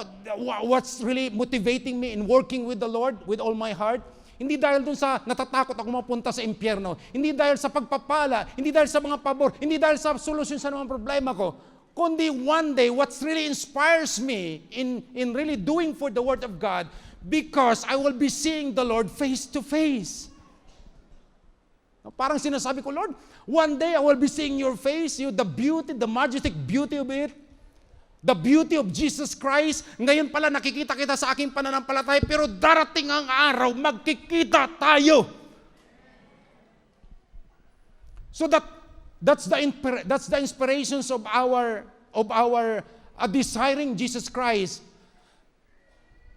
what's really motivating me in working with the Lord with all my heart? Hindi dahil dun sa natatakot ako mapunta sa impyerno. Hindi dahil sa pagpapala. Hindi dahil sa mga pabor. Hindi dahil sa solusyon sa mga problema ko. Kundi one day, what really inspires me in really doing for the Word of God, Because I will be seeing the Lord face to face. Parang sinasabi ko, Lord, one day I will be seeing your face, the beauty, the majestic beauty of it, the beauty of Jesus Christ. Ngayon pala nakikita kita sa aking pananampalataya, pero darating ang araw, magkikita tayo. So that's the inspirations of our desiring Jesus Christ.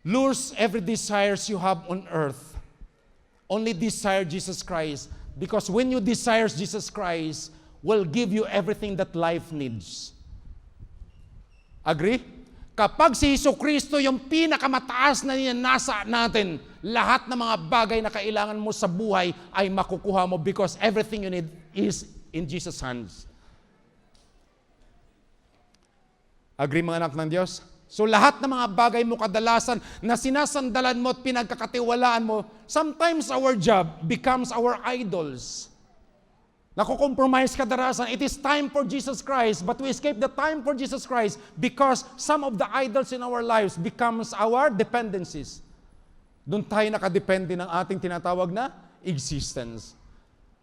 Lose every desires you have on earth. Only desire Jesus Christ. Because when you desire Jesus Christ, will give you everything that life needs. Agree? Kapag si Jesucristo yung pinakamataas na nasa natin, lahat ng mga bagay na kailangan mo sa buhay ay makukuha mo because everything you need is in Jesus' hands. Agree mga anak ng Diyos? So lahat ng mga bagay mo kadalasan na sinasandalan mo at pinagkakatiwalaan mo, sometimes our job becomes our idols. Nakukompromise kadalasan. It is time for Jesus Christ, but we escape the time for Jesus Christ because some of the idols in our lives becomes our dependencies. Doon tayo nakadepende ng ating tinatawag na existence.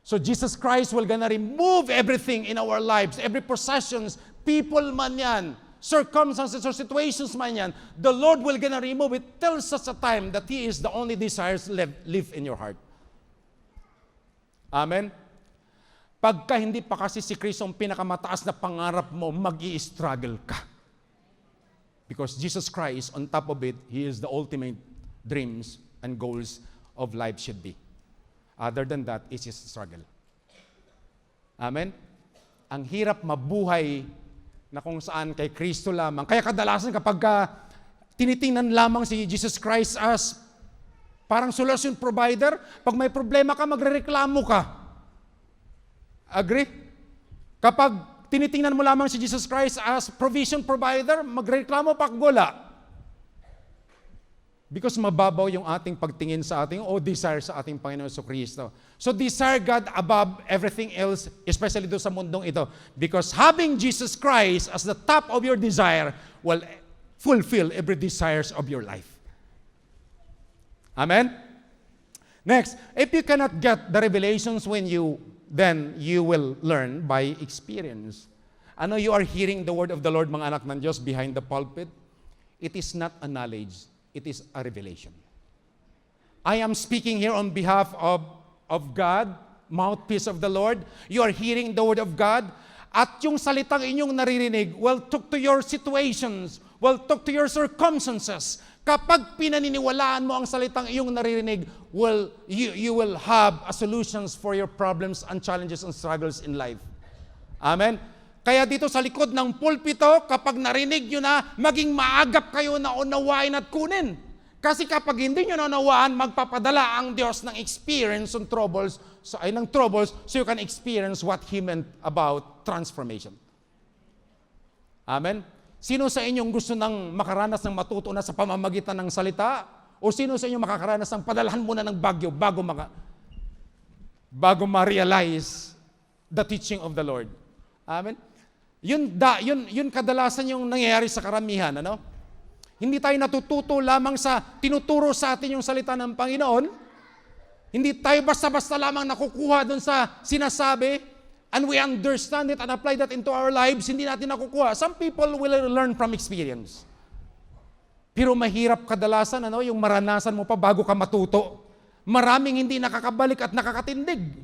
So Jesus Christ will gonna remove everything in our lives, every possessions, people man yan, circumstances or situations man yan, the Lord will gonna remove it till such a time that He is the only desires live in your heart. Amen? Pagka hindi pa kasi si Kristo ang pinakamataas na pangarap mo, mag-i-struggle ka. Because Jesus Christ, on top of it, He is the ultimate dreams and goals of life should be. Other than that, it's just a struggle. Amen? Ang hirap mabuhay na kung saan kay Kristo lamang. Kaya kadalasan kapag tinitingnan lamang si Jesus Christ as parang solution provider, pag may problema ka, magrereklamo ka. Agree? Kapag tinitingnan mo lamang si Jesus Christ as provision provider, magrereklamo pa gula. Because mababaw yung ating pagtingin sa ating desire sa ating Panginoon Jesucristo. So desire God above everything else, especially doon sa mundong ito. Because having Jesus Christ as the top of your desire will fulfill every desires of your life. Amen? Next, if you cannot get the revelations then you will learn by experience. Ano you are hearing the word of the Lord, mga anak ng Diyos, behind the pulpit? It is not a knowledge. It is a revelation. I am speaking here on behalf of God, mouthpiece of the Lord. You are hearing the word of God. At yung salitang inyong naririnig will talk to your situations, will talk to your circumstances. Kapag pinaniniwalaan mo ang salitang iyong naririnig, you will have solutions for your problems and challenges and struggles in life. Amen? Kaya dito sa likod ng pulpito, kapag narinig nyo na, maging maagap kayo na unawain at kunin. Kasi kapag hindi nyo naunawaan, magpapadala ang Diyos ng experience ng troubles, so you can experience what He meant about transformation. Amen? Sino sa inyong gusto ng makaranas ng matuto na sa pamamagitan ng salita? O sino sa inyong makakaranas ng padalhan muna ng bagyo bago ma-realize the teaching of the Lord? Amen? Yun kadalasan yung nangyayari sa karamihan, ano? Hindi tayo natututo lamang sa tinuturo sa atin yung salita ng Panginoon. Hindi tayo basta-basta lamang nakukuha dun sa sinasabi and we understand it and apply that into our lives. Hindi natin nakukuha. Some people will learn from experience. Pero mahirap kadalasan, yung maranasan mo pa bago ka matuto. Maraming hindi nakakabalik at nakakatindig.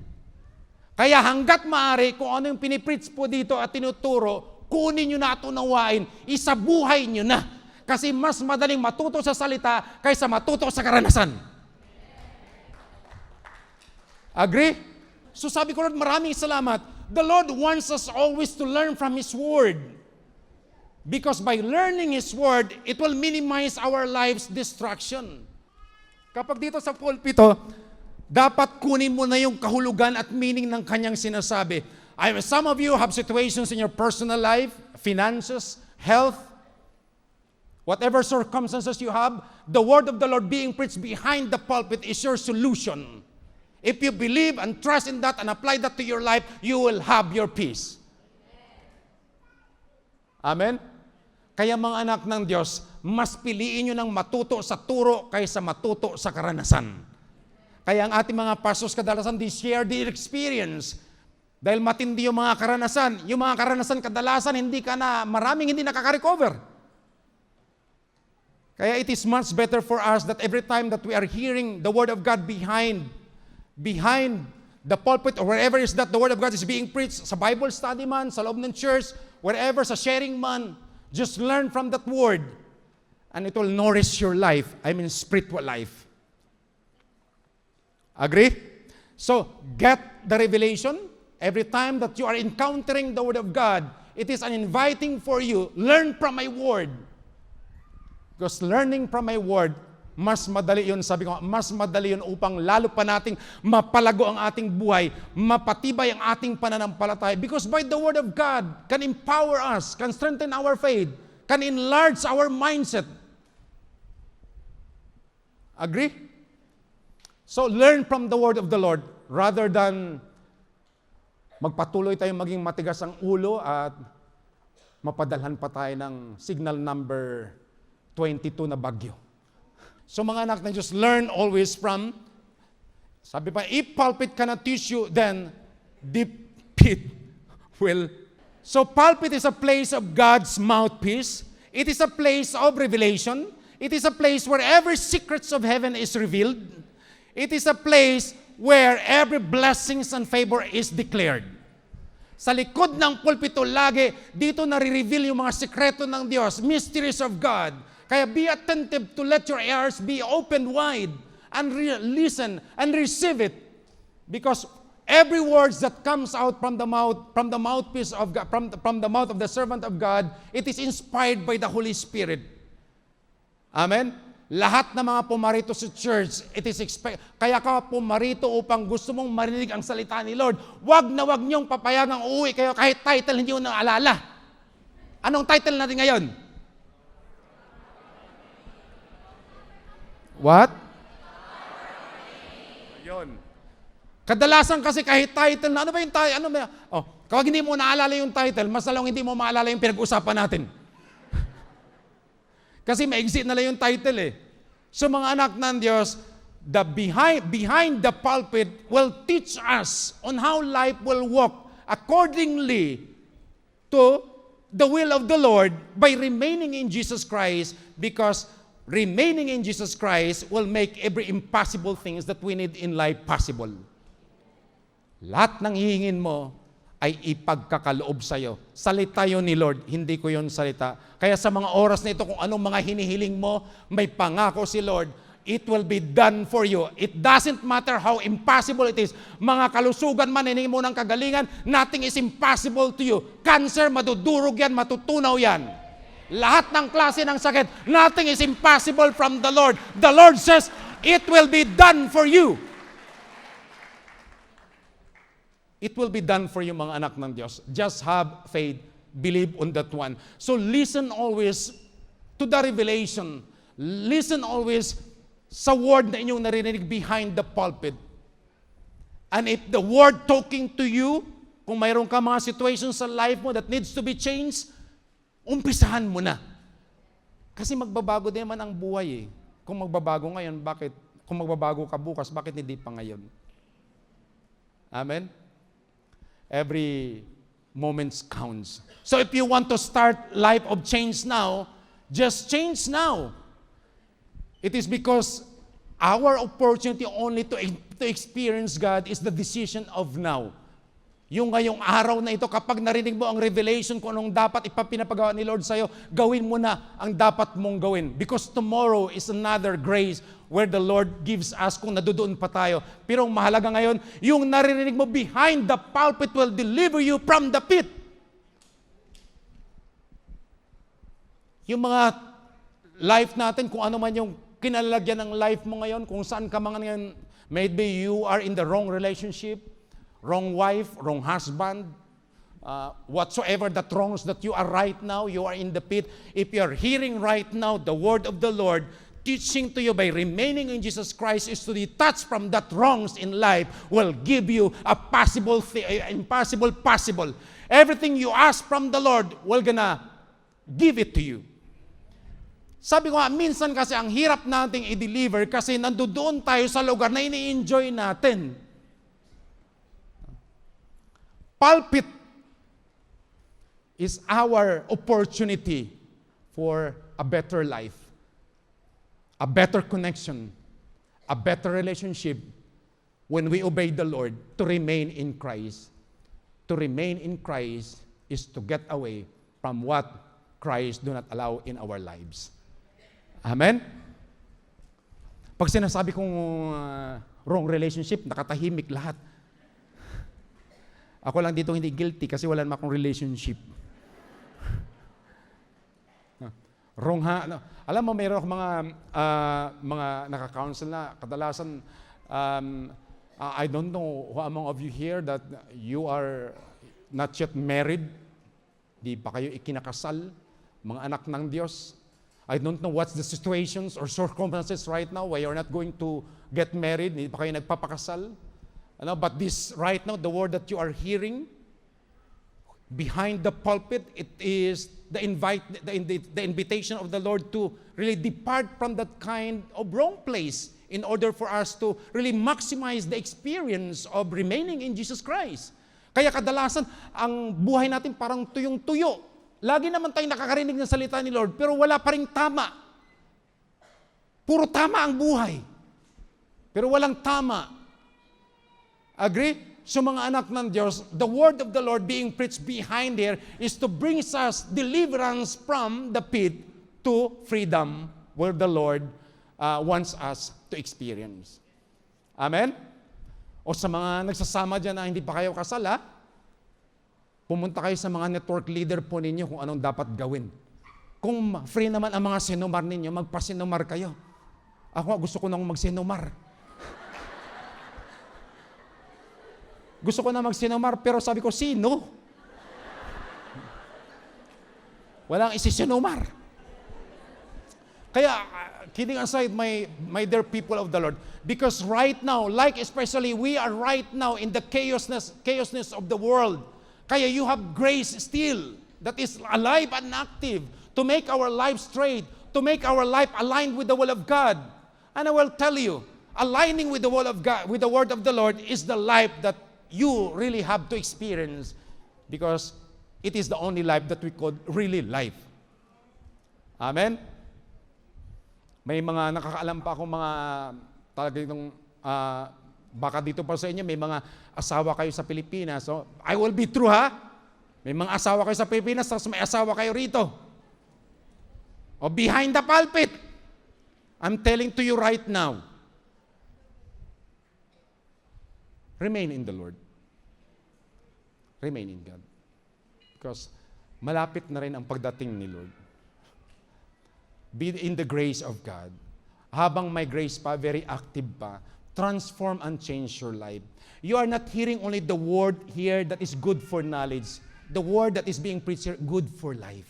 Kaya hanggat maaari, kung ano yung pinipreach po dito at tinuturo, kunin nyo na at unawain, isabuhay nyo na. Kasi mas madaling matuto sa salita kaysa matuto sa karanasan. Agree? So sabi ko, Lord, maraming salamat. The Lord wants us always to learn from His Word. Because by learning His Word, it will minimize our life's distraction. Kapag dito sa pulpito, dapat kunin mo na yung kahulugan at meaning ng kanyang sinasabi. Some of you have situations in your personal life, finances, health, whatever circumstances you have, the word of the Lord being preached behind the pulpit is your solution. If you believe and trust in that and apply that to your life, you will have your peace. Amen? Kaya mga anak ng Diyos, mas piliin nyo ng matuto sa turo kaysa matuto sa karanasan. Kaya ang ating mga pastors kadalasan, they share their experience. Dahil matindi yung mga karanasan kadalasan maraming hindi nakaka-recover. Kaya it is much better for us that every time that we are hearing the Word of God behind the pulpit or wherever is that the Word of God is being preached, sa Bible study man, sa loob ng church, wherever, sa sharing man, just learn from that Word and it will nourish your life, spiritual life. Agree? So, get the revelation. Every time that you are encountering the Word of God, it is an inviting for you, learn from my Word. Because learning from my Word, mas madali yun, sabi ko, mas madali yun upang lalo pa nating mapalago ang ating buhay, mapatibay ang ating pananampalataya. Because by the Word of God, can empower us, can strengthen our faith, can enlarge our mindset. Agree? So learn from the Word of the Lord rather than magpatuloy tayong maging matigas ang ulo at mapadalhan pa tayo ng signal number 22 na bagyo. So mga anak na Diyos, learn always from, sabi pa, if pulpit cannot teach you, then deep pit will. So pulpit is a place of God's mouthpiece. It is a place of revelation. It is a place where every secrets of heaven is revealed. It is a place where every blessings and favor is declared. Sa likod ng pulpito lagi, dito nare-reveal yung mga sekreto ng Diyos, mysteries of God. Kaya be attentive to let your ears be opened wide and listen and receive it. Because every words that comes out from the mouthpiece of God, from the mouth of the servant of God, it is inspired by the Holy Spirit. Amen? Lahat ng mga pumarito sa church, kaya ka pumarito upang gusto mong marinig ang salita ni Lord. Wag na wag niyong papayagang uuwi kayo kahit title hindi mo naalala. Anong title natin ngayon? What? Ayun. Kadalasan kasi kahit title na, ano ba yung title? Kapag hindi mo naalala yung title, mas lalong hindi mo maalala yung pinag-usapan natin. Kasi maigsi na lang yung title eh. So mga anak ng Diyos, the behind the pulpit will teach us on how life will walk accordingly to the will of the Lord by remaining in Jesus Christ, because remaining in Jesus Christ will make every impossible things that we need in life possible. Lahat ng hihingin mo ay ipagkakaloob sa'yo. Salita yun ni Lord, hindi ko yun salita. Kaya sa mga oras na ito, kung anong mga hinihiling mo, may pangako si Lord, it will be done for you. It doesn't matter how impossible it is. Mga kalusugan man, hiningi mo ng kagalingan, nothing is impossible to you. Cancer, madudurog yan, matutunaw yan. Lahat ng klase ng sakit, nothing is impossible from the Lord. The Lord says, it will be done for you. It will be done for you, mga anak ng Diyos. Just have faith, believe on that one. So listen always to the revelation. Listen always sa word na inyong narinig behind the pulpit. And if the word talking to you, kung mayroon ka mga situations sa life mo that needs to be changed, umpisahan mo na. Kasi magbabago din man ang buhay eh. Kung magbabago ngayon, bakit? Kung magbabago ka bukas, bakit hindi pa ngayon? Amen? Every moment counts. So if you want to start life of change now, just change now. It is because our opportunity only to experience God is the decision of now. Yung ngayong araw na ito, kapag narinig mo ang revelation kung anong dapat ipapinapagawa ni Lord sa'yo, gawin mo na ang dapat mong gawin. Because tomorrow is another grace where the Lord gives us kung nadudoon pa tayo. Pero ang mahalaga ngayon, yung narinig mo behind the pulpit will deliver you from the pit. Yung mga life natin, kung ano man yung kinalalagyan ng life mo ngayon, kung saan ka mga ngayon, maybe you are in the wrong relationship, wrong wife, wrong husband, whatsoever that wrongs that you are right now, you are in the pit. If you are hearing right now the word of the Lord, teaching to you by remaining in Jesus Christ is to detach from that wrongs in life will give you a impossible possible. Everything you ask from the Lord will gonna give it to you. Sabi ko nga, minsan kasi ang hirap nating i-deliver kasi nandoon tayo sa lugar na ini-enjoy natin. Pulpit is our opportunity for a better life, a better connection, a better relationship when we obey the Lord to remain in Christ. To remain in Christ is to get away from what Christ do not allow in our lives. Amen? Pag sinasabi kong wrong relationship, nakatahimik lahat. Ako lang dito hindi guilty kasi wala naman akong relationship. Wrong ha. No. Alam mo, mayroon akong mga naka-counsel na kadalasan, I don't know who among of you here that you are not yet married, di pa kayo ikinakasal, mga anak ng Diyos. I don't know what's the situations or circumstances right now why you're not going to get married, hindi pa kayo nagpapakasal. But this right now, the word that you are hearing, behind the pulpit, it is the invitation of the Lord to really depart from that kind of wrong place in order for us to really maximize the experience of remaining in Jesus Christ. Kaya kadalasan, ang buhay natin parang tuyong-tuyo. Lagi naman tayong nakakarinig ng salita ni Lord, pero wala pa ring tama. Puro tama ang buhay, pero walang tama. Agree? So mga anak ng Diyos, the word of the Lord being preached behind here is to bring us deliverance from the pit to freedom where the Lord wants us to experience. Amen? O sa mga nagsasama dyan na hindi pa kayo kasal, pumunta kayo sa mga network leader po ninyo kung anong dapat gawin. Kung free naman ang mga sinumar ninyo, magpasinumar kayo. Ako gusto ko nang magsinumar. Gusto ko na magsinumar, pero sabi ko, sino? Walang isisinumar. Kaya, kidding aside, my dear people of the Lord, because right now, like especially we are right now in the chaosness of the world, kaya you have grace still that is alive and active to make our life straight, to make our life aligned with the will of God. And I will tell you, aligning with the will of God, with the word of the Lord, is the life that you really have to experience because it is the only life that we call really life. Amen? May mga nakakaalam pa akong mga talagang baka dito pa sa inyo, may mga asawa kayo sa Pilipinas. So, I will be true ha? May mga asawa kayo sa Pilipinas, tapos may asawa kayo rito. O behind the pulpit. I'm telling to you right now, remain in the Lord. Remain in God. Because malapit na rin ang pagdating ni Lord. Be in the grace of God. Habang may grace pa, very active pa, transform and change your life. You are not hearing only the word here that is good for knowledge. The word that is being preached here, good for life.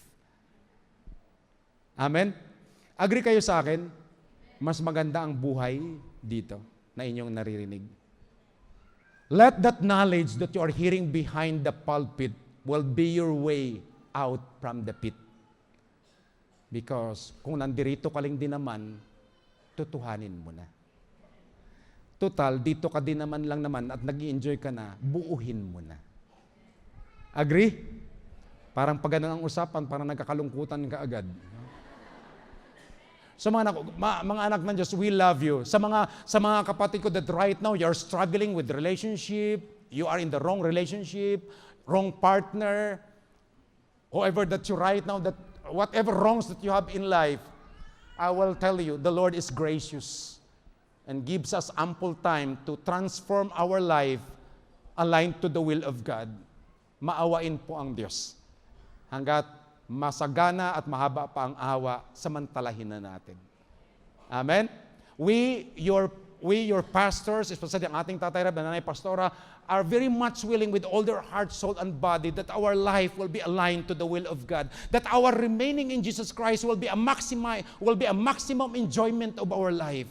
Amen? Agree kayo sa akin? Mas maganda ang buhay dito na inyong naririnig. Let that knowledge that you are hearing behind the pulpit will be your way out from the pit. Because kung nandirito ka lang din naman, tutuhanin mo na. Total, dito ka din naman lang naman at nag-i-enjoy ka na, buuhin mo na. Agree? Parang pag ganun ang usapan, parang nagkakalungkutan ka agad. So mga anak ng Diyos, we love you. Sa mga kapatid ko that right now, you're struggling with relationship, you are in the wrong relationship, wrong partner, whoever that you right now, that whatever wrongs that you have in life, I will tell you, the Lord is gracious and gives us ample time to transform our life aligned to the will of God. Maawain po ang Diyos. Hanggat masagana at mahaba pa ang awa, samantalahin na natin. Amen? We, your pastors, especially ang ating Tatay Rab, Nanay Pastora, are very much willing with all their heart, soul, and body that our life will be aligned to the will of God. That our remaining in Jesus Christ will be a maximum enjoyment of our life.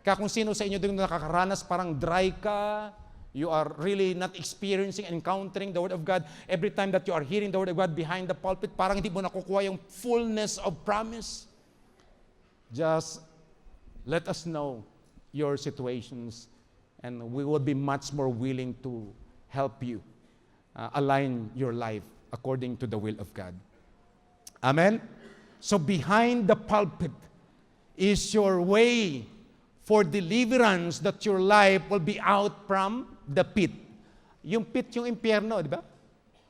Kaya kung sino sa inyo din nakakaranas, parang dry ka, You are really not experiencing and encountering the Word of God. Every time that you are hearing the Word of God behind the pulpit, parang hindi mo nakukuha yung fullness of promise. Just let us know your situations, and we will be much more willing to help you align your life according to the will of God. Amen? So behind the pulpit is your way for deliverance, that your life will be out from the pit. Yung pit, yung impyerno, di ba?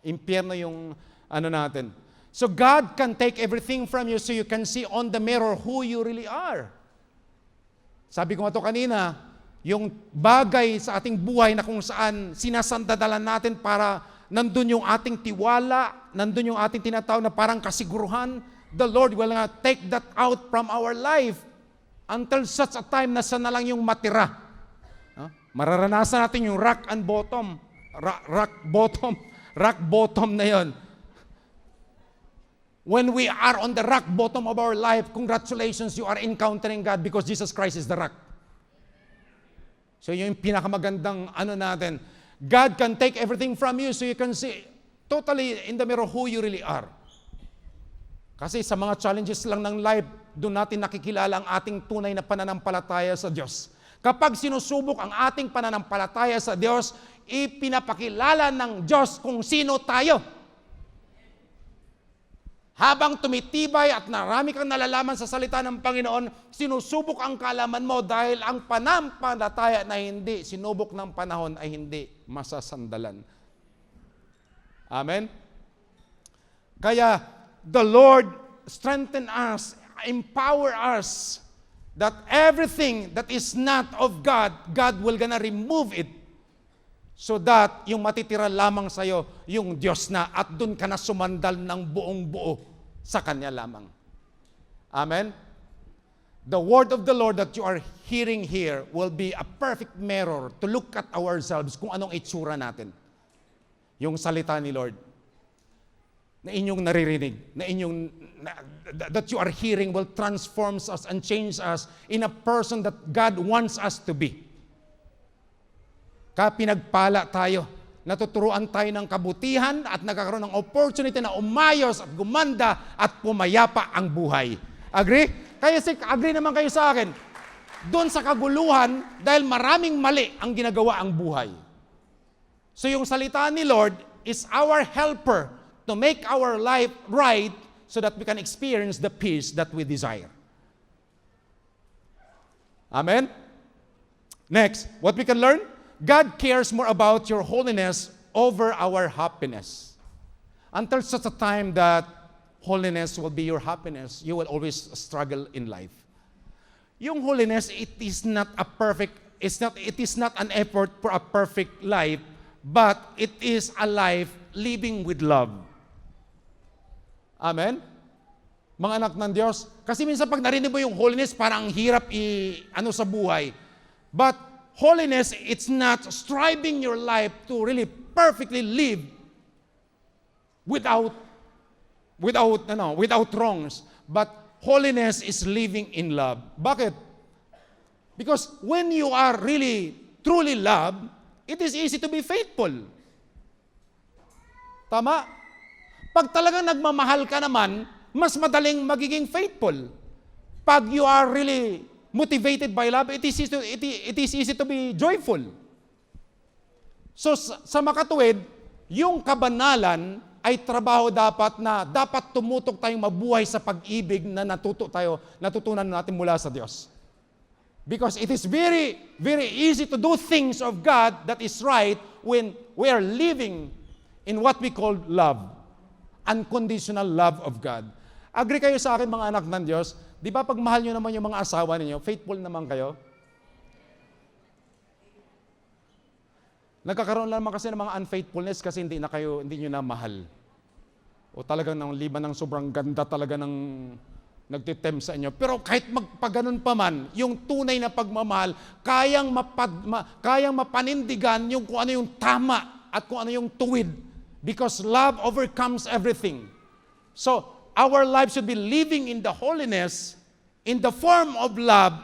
Impyerno yung ano natin. So God can take everything from you so you can see on the mirror who you really are. Sabi ko nga ito kanina, yung bagay sa ating buhay na kung saan sinasandadalan natin para nandun yung ating tiwala, nandun yung ating tinatawag na parang kasiguruhan, the Lord will take that out from our life until such a time na sana lang yung matira. Mararanasan natin yung rock and bottom. Rock bottom na yon. When we are on the rock bottom of our life, congratulations, you are encountering God because Jesus Christ is the rock. So yung pinakamagandang ano natin, God can take everything from you so you can see totally in the mirror who you really are. Kasi sa mga challenges lang ng life, doon natin nakikilala ang ating tunay na pananampalataya sa Diyos. Kapag sinusubok ang ating pananampalataya sa Diyos, ipinapakilala ng Diyos kung sino tayo. Habang tumitibay at marami kang nalalaman sa salita ng Panginoon, sinusubok ang kaalaman mo dahil ang pananampalataya na hindi sinubok ng panahon ay hindi masasandalan. Amen? Kaya, the Lord strengthen us, empower us, that everything that is not of God, God will gonna remove it. So that yung matitira lamang sa'yo, yung Diyos na, at dun ka na sumandal ng buong buo sa Kanya lamang. Amen? The word of the Lord that you are hearing here will be a perfect mirror to look at ourselves kung anong itsura natin. Yung salita ni Lord na inyong naririnig, that you are hearing will transform us and change us in a person that God wants us to be. Pinagpala tayo, natuturuan tayo ng kabutihan at nagkakaroon ng opportunity na umayos at gumanda at pumayapa ang buhay. Agree? Kaya agree naman kayo sa akin. Doon sa kaguluhan, dahil maraming mali ang ginagawa ang buhay. So yung salita ni Lord is our helper to make our life right so that we can experience the peace that we desire. Amen? Next, what we can learn? God cares more about your holiness over our happiness. Until such a time that holiness will be your happiness, you will always struggle in life. Yung holiness, it is not an effort for a perfect life, but it is a life living with love. Amen? Mga anak ng Diyos, kasi minsan pag narinig mo yung holiness, parang hirap sa buhay. But holiness, it's not striving your life to really perfectly live without wrongs. But holiness is living in love. Bakit? Because when you are really, truly loved, it is easy to be faithful. Tama? Pag talagang nagmamahal ka naman, mas madaling magiging faithful. Pag you are really motivated by love, it is easy to be joyful. So sa makatuwid, yung kabanalan ay trabaho dapat tumutok tayong mabuhay sa pag-ibig na natutunan natin mula sa Diyos. Because it is very, very easy to do things of God that is right when we are living in what we call love. Unconditional love of God. Agree kayo sa akin mga anak ng Diyos? Di ba pag mahal nyo naman yung mga asawa ninyo, faithful naman kayo? Nagkakaroon naman kasi ng mga unfaithfulness kasi hindi nyo na mahal. O talagang liban ng sobrang ganda talaga ng nagtitem sa inyo. Pero kahit magpaganon pa man, yung tunay na pagmamahal, kayang mapanindigan yung kung ano yung tama at kung ano yung tuwid. Because love overcomes everything. So, our lives should be living in the holiness, in the form of love,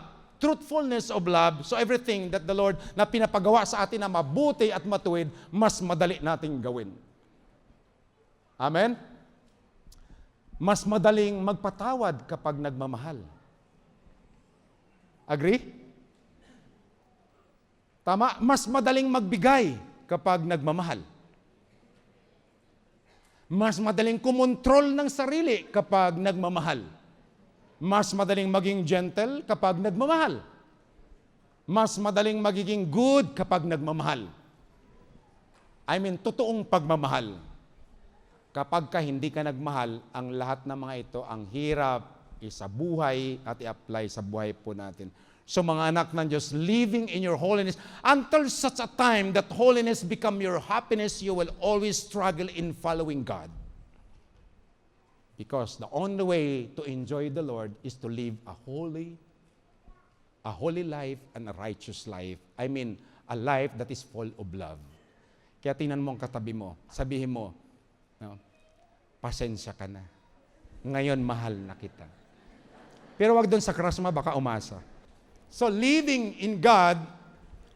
truthfulness of love, so everything that the Lord na pinapagawa sa atin na mabuti at matuwid, mas madali nating gawin. Amen? Mas madaling magpatawad kapag nagmamahal. Agree? Tama? Mas madaling magbigay kapag nagmamahal. Mas madaling kumontrol ng sarili kapag nagmamahal. Mas madaling maging gentle kapag nagmamahal. Mas madaling magiging good kapag nagmamahal. I mean, totoong pagmamahal. Kapag ka hindi ka nagmahal, ang lahat ng mga ito, ang hirap sa buhay at i-apply sa buhay po natin. So mga anak ng Diyos, living in your holiness, until such a time that holiness become your happiness, you will always struggle in following God. Because the only way to enjoy the Lord is to live a holy life and a righteous life. I mean, a life that is full of love. Kaya tingnan mo ang katabi mo, sabihin mo, no, pasensya ka na. Ngayon, mahal na kita. Pero wag doon sa krasma, baka umasa. So, living in God,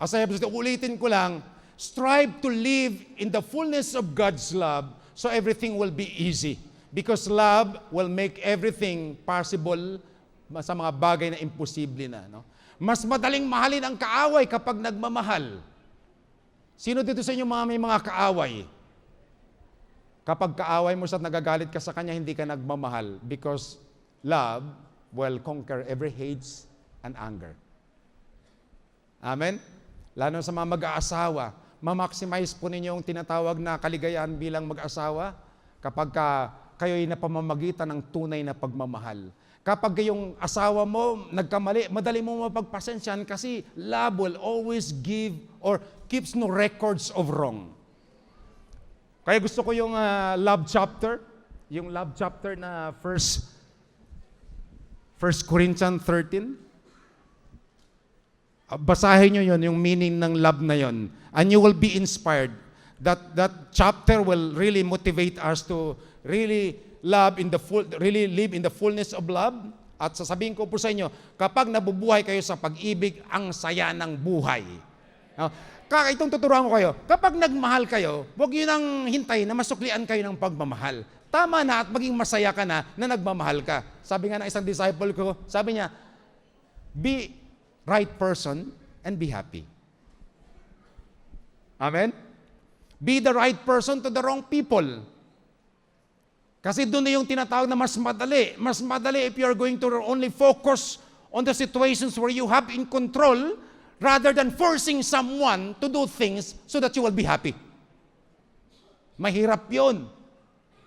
as I have said, ulitin ko lang, strive to live in the fullness of God's love so everything will be easy. Because love will make everything possible sa mga bagay na imposible na. No? Mas madaling mahalin ang kaaway kapag nagmamahal. Sino dito sa inyo may mga kaaway? Kapag kaaway mo sa nagagalit ka sa kanya, hindi ka nagmamahal. Because love will conquer every hate and anger. Amen? Lalo sa mga mag-aasawa, ma-maximize po ninyo yung tinatawag na kaligayahan bilang mag-asawa kapag kayo'y napamamagitan ng tunay na pagmamahal. Kapag yung asawa mo nagkamali, madali mo mapagpasensyahan kasi love will always give or keeps no records of wrong. Kaya gusto ko yung love chapter na 1 Corinthians 13. Basahin nyo yun, yung meaning ng love na yun. And you will be inspired. That chapter will really motivate us to really live in the fullness of love. At sasabihin ko po sa inyo, kapag nabubuhay kayo sa pag-ibig, ang saya ng buhay. Itong tuturuan ko kayo, kapag nagmahal kayo, huwag yun ang hintay na masuklian kayo ng pagmamahal. Tama na at maging masaya ka na nagmamahal ka. Sabi nga ng isang disciple ko, sabi niya, be right person and be happy. Amen? Be the right person to the wrong people. Kasi doon na yung tinatawag na mas madali. Mas madali if you're going to only focus on the situations where you have in control rather than forcing someone to do things so that you will be happy. Mahirap yun.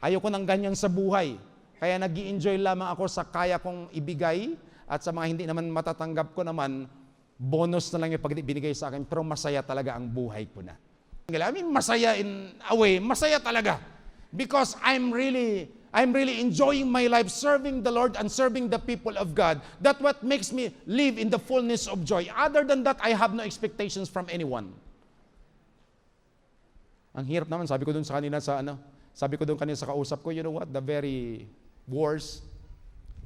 Ayoko ng ganyan sa buhay. Kaya nag-i-enjoy lamang ako sa kaya kong ibigay at sa mga hindi naman matatanggap ko naman, bonus na lang yung pag binigay sa akin, pero masaya talaga ang buhay ko na. I mean, masaya in a way, masaya talaga. Because I'm really enjoying my life serving the Lord and serving the people of God. That's what makes me live in the fullness of joy. Other than that, I have no expectations from anyone. Ang hirap naman, sabi ko doon kanina sa kausap ko, you know what, the very worst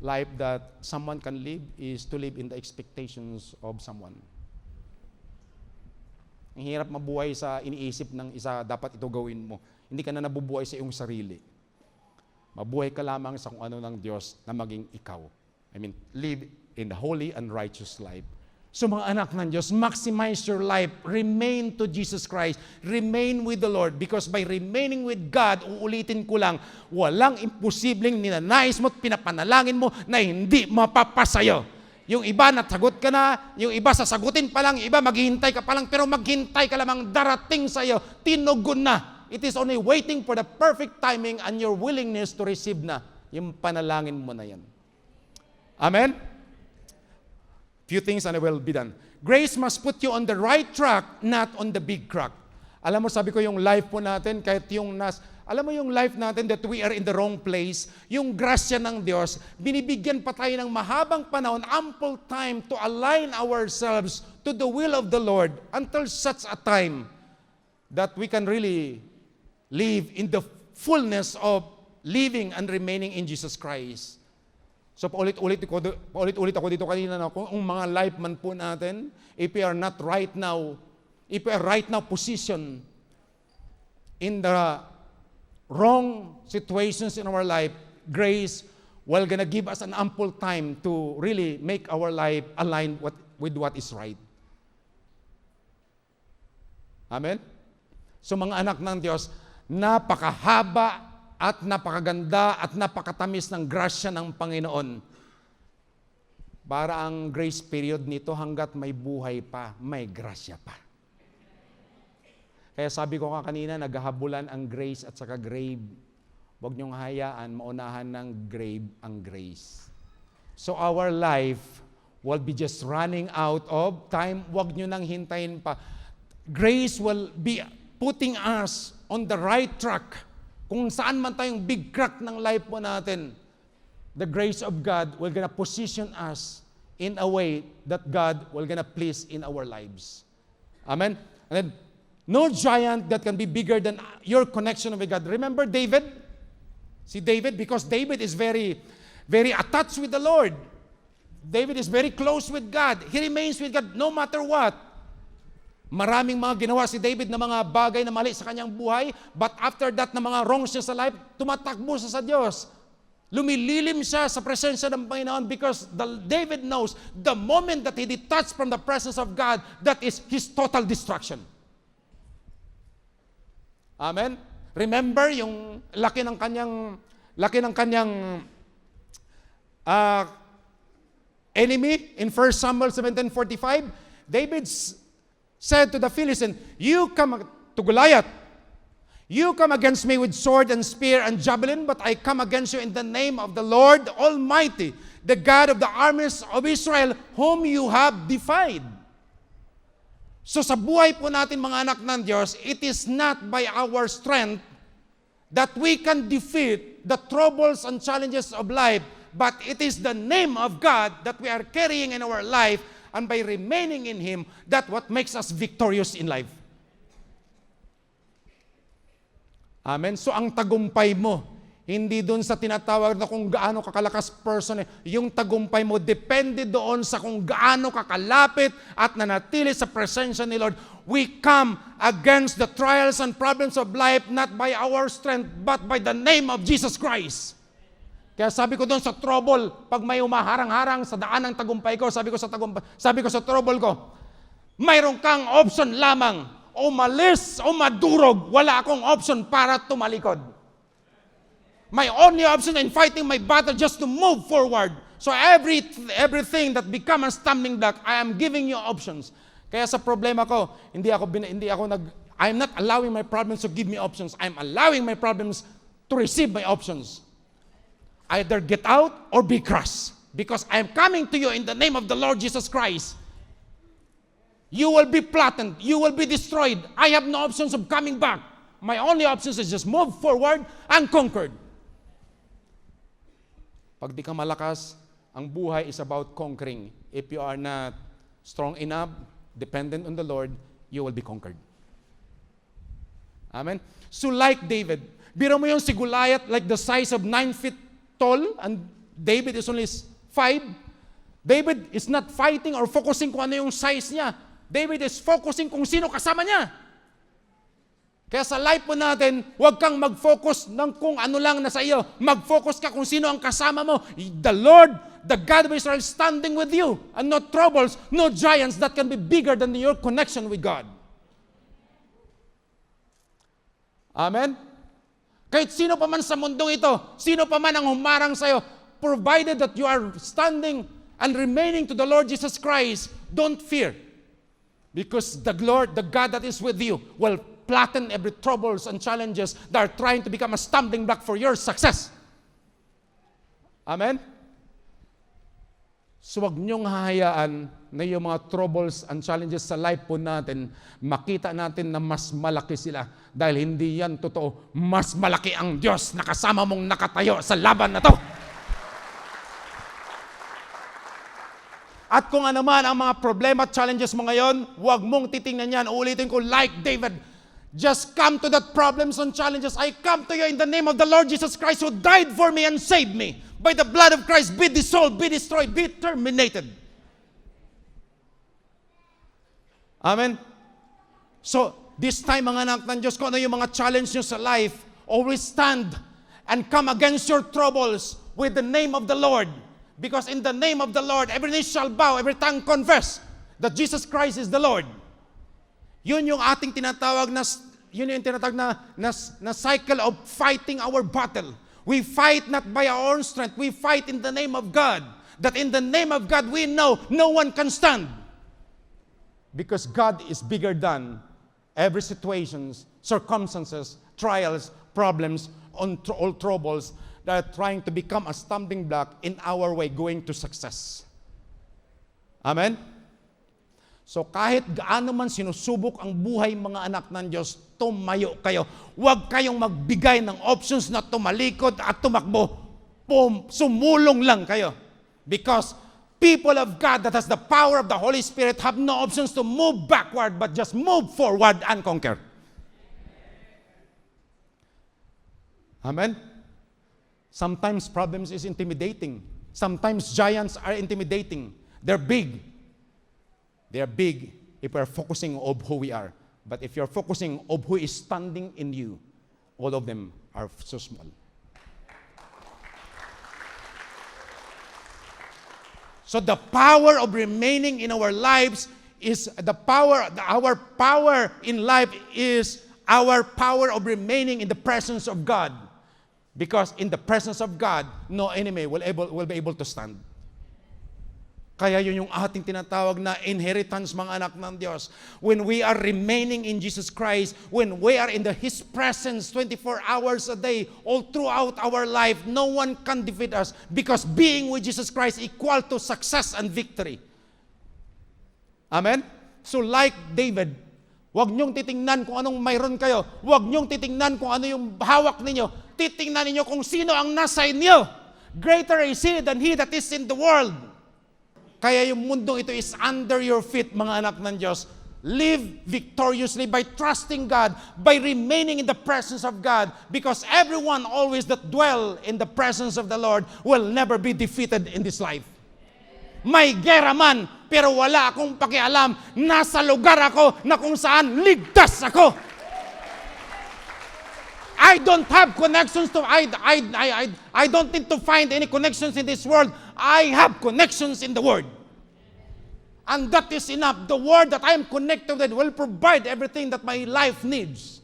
life that someone can live is to live in the expectations of someone. Ang hirap mabuhay sa iniisip ng isa, dapat ito gawin mo. Hindi ka na nabubuhay sa iyong sarili. Mabuhay ka lamang sa kung ano ng Diyos na maging ikaw. I mean, live in the holy and righteous life. So mga anak ng Diyos, maximize your life. Remain to Jesus Christ. Remain with the Lord. Because by remaining with God, uulitin ko lang, walang imposibleng ninanais mo at pinapanalangin mo na hindi mapapasayo. Yung iba nasagot ka na, yung iba sasagutin pa lang, yung iba maghihintay ka pa lang, pero maghintay ka lamang darating sa iyo, tinugon na. It is only waiting for the perfect timing and your willingness to receive na yung panalangin mo na yan. Amen? Few things and it will be done. Grace must put you on the right track, not on the big crack. Alam mo, sabi ko yung life po natin, kahit alam mo yung life natin that we are in the wrong place, yung grasya ng Diyos, binibigyan pa tayo ng mahabang panahon, ample time to align ourselves to the will of the Lord until such a time that we can really live in the fullness of living and remaining in Jesus Christ. So paulit-ulit ako dito kanina na kung mga life man po natin, if we are right now positioned in the wrong situations in our life, grace will gonna give us an ample time to really make our life align with what is right. Amen? So mga anak ng Diyos, napakahaba at napakaganda at napakatamis ng grasya ng Panginoon. Para ang grace period nito hanggat may buhay pa, may grasya pa. Kaya sabi ko kanina, naghahabulan ang grace at saka grave. Huwag niyong hayaan, maunahan ng grave ang grace. So our life will be just running out of time. Huwag niyo nang hintayin pa. Grace will be putting us on the right track. Kung saan man tayong big crack ng life po natin, the grace of God will gonna position us in a way that God will gonna please in our lives. Amen? And then, no giant that can be bigger than your connection with God. Remember David? See David? Because David is very, very attached with the Lord. David is very close with God. He remains with God no matter what. Maraming mga ginawa si David na mga bagay na mali sa kanyang buhay, but after that na mga wrongs niya sa life, tumatakbo siya sa Diyos. Lumililim siya sa presensya ng Panginoon because David knows the moment that he detached from the presence of God, that is his total destruction. Amen? Remember yung laki ng kanyang enemy in 1 Samuel 17:45? David said to the Philistine, you come to Goliath, you come against me with sword and spear and javelin, but I come against you in the name of the Lord Almighty, the God of the armies of Israel, whom you have defied. So sa buhay po natin mga anak ng Diyos, it is not by our strength that we can defeat the troubles and challenges of life, but it is the name of God that we are carrying in our life, and by remaining in Him, that what makes us victorious in life. Amen? So ang tagumpay mo, hindi doon sa tinatawag na kung gaano kakalakas person. Yung tagumpay mo, depende doon sa kung gaano kakalapit at nanatili sa presensya ni Lord. We come against the trials and problems of life not by our strength, but by the name of Jesus Christ. Kaya sabi ko doon sa trouble, pag may umaharang-harang sa daan ng tagumpay ko, sabi ko sa trouble ko, mayroon kang option lamang, umalis o madurog, wala akong option para tumalikod. My only option in fighting my battle just to move forward. So everything that become a stumbling block, I am giving you options. Kaya sa problema ko, I'm not allowing my problems to give me options. I'm allowing my problems to receive my options. Either get out or be crushed. Because I am coming to you in the name of the Lord Jesus Christ. You will be flattened. You will be destroyed. I have no options of coming back. My only options is just move forward and conquered. Pag di ka malakas, ang buhay is about conquering. If you are not strong enough, dependent on the Lord, you will be conquered. Amen? So like David, biro mo yung si Goliath like the size of 9 feet tall, and David is only 5. David is not fighting or focusing kung ano yung size niya. David is focusing kung sino kasama niya. Kaya sa life po natin, huwag kang mag-focus ng kung ano lang nasa iyo. Mag-focus ka kung sino ang kasama mo. The Lord, the God of Israel, standing with you. And no troubles, no giants that can be bigger than your connection with God. Amen? Kahit sino pa man sa mundong ito, sino pa man ang humarang sa iyo, provided that you are standing and remaining to the Lord Jesus Christ, don't fear. Because the Lord, the God that is with you, will flatten every troubles and challenges that are trying to become a stumbling block for your success. Amen? So wag niyong hahayaan na yung mga troubles and challenges sa life po natin, makita natin na mas malaki sila. Dahil hindi yan totoo. Mas malaki ang Diyos na kasama mong nakatayo sa laban na to. At kung ano man ang mga problema at challenges mo ngayon, huwag mong titingnan yan. Uulitin ko, like David, Just come to that problems and challenges. I come to you in the name of the Lord Jesus Christ who died for me and saved me. By the blood of Christ, be dissolved, be destroyed, be terminated. Amen? So, this time, mga anak ng Diyos, kung ano yung mga challenge nyo sa life, always stand and come against your troubles with the name of the Lord. Because in the name of the Lord, every knee shall bow, every tongue confess that Jesus Christ is the Lord. Yun yung ating tinatawag na, na cycle of fighting our battle. We fight not by our own strength. We fight in the name of God. That in the name of God, we know no one can stand. Because God is bigger than every situations, circumstances, trials, problems, all troubles that are trying to become a stumbling block in our way going to success. Amen? So kahit gaano man sinusubok ang buhay mga anak ng Diyos, tumayo kayo. Huwag kayong magbigay ng options na tumalikod at tumakbo. Sumulong lang kayo. Because people of God that has the power of the Holy Spirit have no options to move backward but just move forward and conquer. Amen? Sometimes problems is intimidating. Sometimes giants are intimidating. They're big. They are big if we're focusing on who we are. But if you're focusing on who is standing in you, all of them are so small. So the power of remaining in our lives is our power in life is our power of remaining in the presence of God. Because in the presence of God, no enemy will be able to stand. Kaya yun yung ating tinatawag na inheritance, mga anak ng Diyos. When we are remaining in Jesus Christ, when we are in His presence 24 hours a day, all throughout our life, no one can defeat us because being with Jesus Christ equal to success and victory. Amen? So like David, huwag niyong titingnan kung anong mayroon kayo. Huwag niyong titingnan kung ano yung hawak ninyo. Titingnan ninyo kung sino ang nasa inyo. Greater is He than he that is in the world. Kaya yung mundong ito is under your feet, mga anak ng Diyos. Live victoriously by trusting God, by remaining in the presence of God, because everyone always that dwell in the presence of the Lord will never be defeated in this life. May gera man, pero wala akong pakialam. Nasa lugar ako na kung saan ligtas ako. I don't have connections to, I don't need to find any connections in this world. I have connections in the Word. And that is enough. The Word that I am connected with will provide everything that my life needs.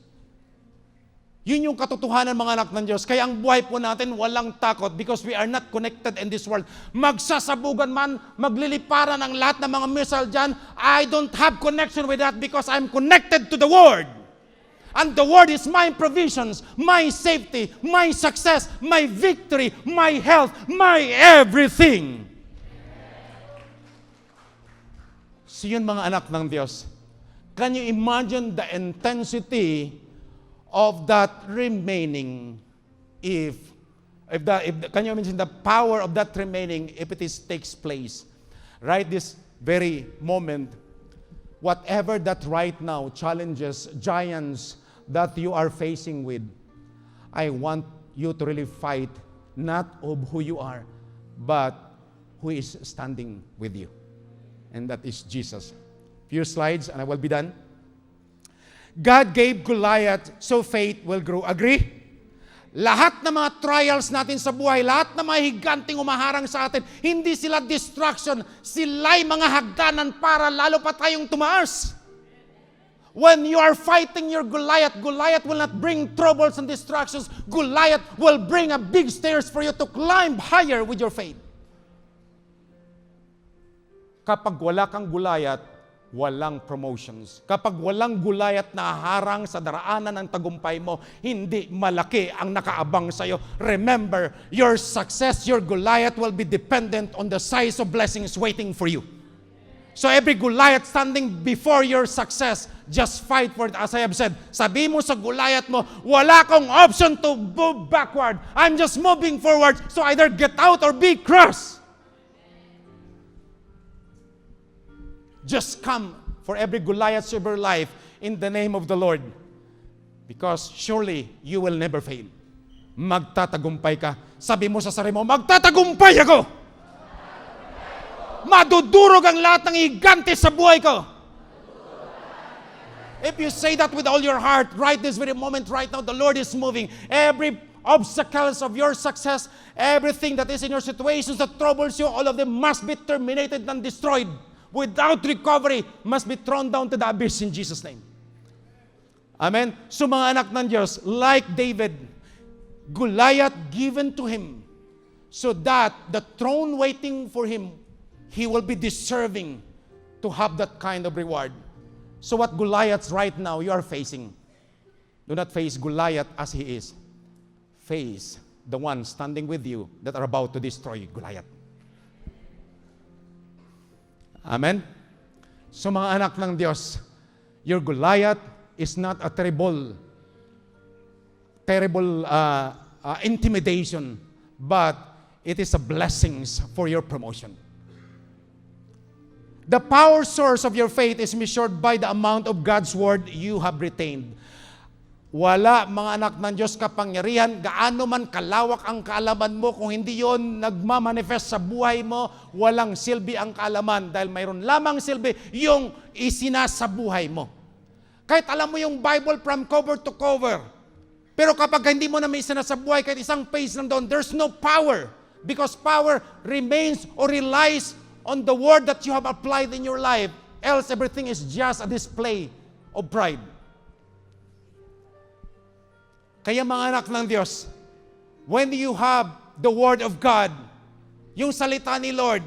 Yun yung katotohanan, mga anak ng Diyos. Kaya ang buhay po natin walang takot because we are not connected in this world. Magsasabugan man, magliliparan ang lahat ng mga missile dyan, I don't have connection with that because I'm connected to the Word. And the Word is my provisions, my safety, my success, my victory, my health, my everything. So yun, mga anak ng Diyos. Can you imagine the intensity of that remaining can you imagine the power of that remaining if it takes place? Right this very moment, whatever that right now challenges, giants that you are facing with, I want you to really fight not of who you are, but who is standing with you. And that is Jesus. Few slides and I will be done. God gave Goliath so faith will grow. Agree? Lahat ng mga trials natin sa buhay, lahat ng mga higanting umaharang sa atin, hindi sila distraction, sila'y mga hagdanan para lalo pa tayong tumaas. When you are fighting your Goliath, Goliath will not bring troubles and distractions. Goliath will bring a big stairs for you to climb higher with your faith. Kapag wala kang Goliath, walang promotions. Kapag walang Goliath na harang sa daraanan ng tagumpay mo, hindi malaki ang nakaabang sa'yo. Remember, your success, your Goliath will be dependent on the size of blessings waiting for you. So every Goliath standing before your success, just fight for it. As I have said, sabi mo sa Goliath mo, wala akong option to move backward. I'm just moving forward, so either get out or be crushed. Just come for every Goliath of your life in the name of the Lord. Because surely you will never fail. Magtatagumpay ka. Sabi mo sa sarili mo, magtatagumpay ako! Madudurog ang lahat ng higante sa buhay ko. If you say that with all your heart, right this very moment, right now, the Lord is moving. Every obstacles of your success, everything that is in your situations that troubles you, all of them must be terminated and destroyed. Without recovery, must be thrown down to the abyss in Jesus' name. Amen? So mga anak ng Diyos, like David, Goliath given to him so that the throne waiting for him, he will be deserving to have that kind of reward. So what Goliaths right now you are facing, do not face Goliath as he is. Face the one standing with you that are about to destroy Goliath. Amen? So mga anak ng Diyos, your Goliath is not a terrible intimidation, but it is a blessings for your promotion. The power source of your faith is measured by the amount of God's word you have retained. Wala, mga anak ng Diyos, kapangyarihan, gaano man kalawak ang kaalaman mo, kung hindi yon nagmamanifest sa buhay mo, walang silbi ang kaalaman, dahil mayroon lamang silbi yung isinasa buhay mo. Kahit alam mo yung Bible from cover to cover, pero kapag hindi mo na may isinasa buhay, kahit isang page lang doon, there's no power, because power remains or relies on the word that you have applied in your life, else everything is just a display of pride. Kaya mga anak ng Diyos, when you have the word of God, yung salita ni Lord,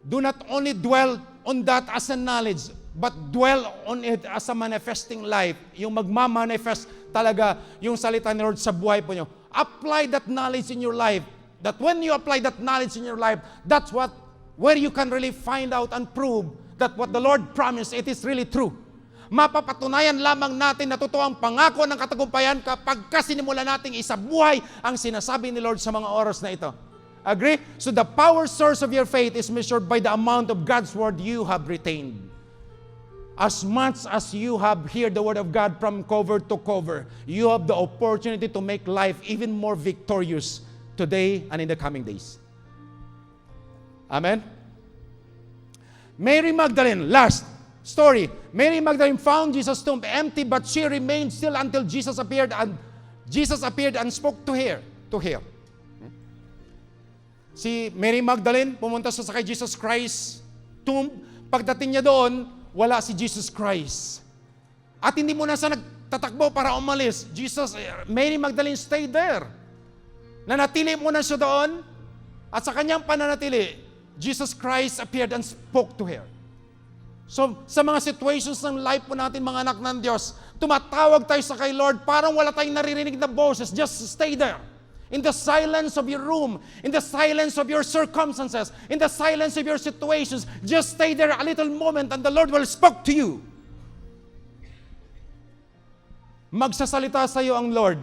do not only dwell on that as a knowledge, but dwell on it as a manifesting life. Yung magmamanifest talaga yung salita ni Lord sa buhay po nyo. Apply that knowledge in your life. That when you apply that knowledge in your life, that's where you can really find out and prove that what the Lord promised, it is really true. Mapapatunayan lamang natin na totoo ang pangako ng katagumpayan kapag sinimulan nating isabuhay ang sinasabi ni Lord sa mga oras na ito. Agree? So the power source of your faith is measured by the amount of God's word you have retained. As much as you have heard the word of God from cover to cover, you have the opportunity to make life even more victorious today and in the coming days. Amen? Mary Magdalene, last story. Mary Magdalene found Jesus' tomb empty, but she remained still until Jesus appeared and spoke to her. Si Mary Magdalene, pumunta sa kay Jesus Christ tomb. Pagdating niya doon, wala si Jesus Christ. At hindi mo na siya nagtatakbo para umalis. Mary Magdalene stayed there. Nanatili muna siya doon, at sa kanyang pananatili, Jesus Christ appeared and spoke to her. So, sa mga situations ng life po natin, mga anak ng Diyos, tumatawag tayo sa kay Lord, parang wala tayong naririnig na boses. Just stay there. In the silence of your room, in the silence of your circumstances, in the silence of your situations, just stay there a little moment and the Lord will speak to you. Magsasalita sa iyo ang Lord.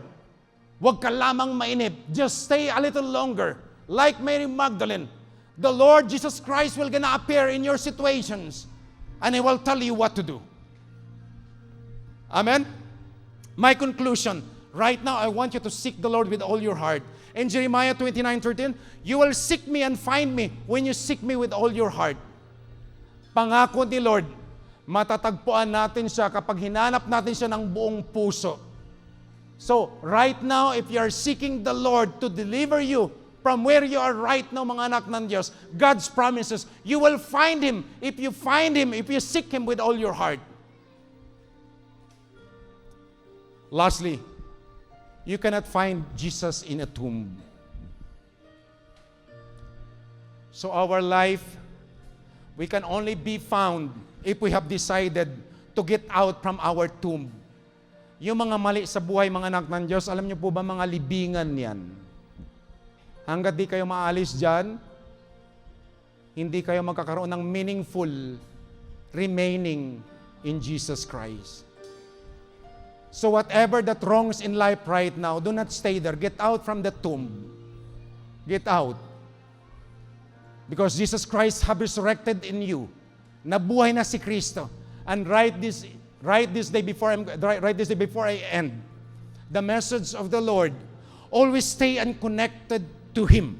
Huwag ka lamang mainip. Just stay a little longer. Like Mary Magdalene, the Lord Jesus Christ will gonna appear in your situations and He will tell you what to do. Amen? My conclusion, right now I want you to seek the Lord with all your heart. In Jeremiah 29:13, you will seek me and find me when you seek me with all your heart. Pangako ni Lord, matatagpuan natin siya kapag hinanap natin siya ng buong puso. So, right now, if you are seeking the Lord to deliver you from where you are right now, mga anak ng Diyos, God's promises, you will find Him. If you find Him, if you seek Him with all your heart. Lastly, you cannot find Jesus in a tomb. So our life, we can only be found if we have decided to get out from our tomb. Yung mga mali sa buhay, mga anak ng Diyos, alam niyo po ba, mga libingan yan? Hanggat di kayo maalis dyan, hindi kayo magkakaroon ng meaningful remaining in Jesus Christ. So whatever that wrongs in life right now, do not stay there. Get out from the tomb. Get out. Because Jesus Christ have resurrected in you. Nabuhay na si Kristo. And right this day before I end, the message of the Lord, always stay connected to Him.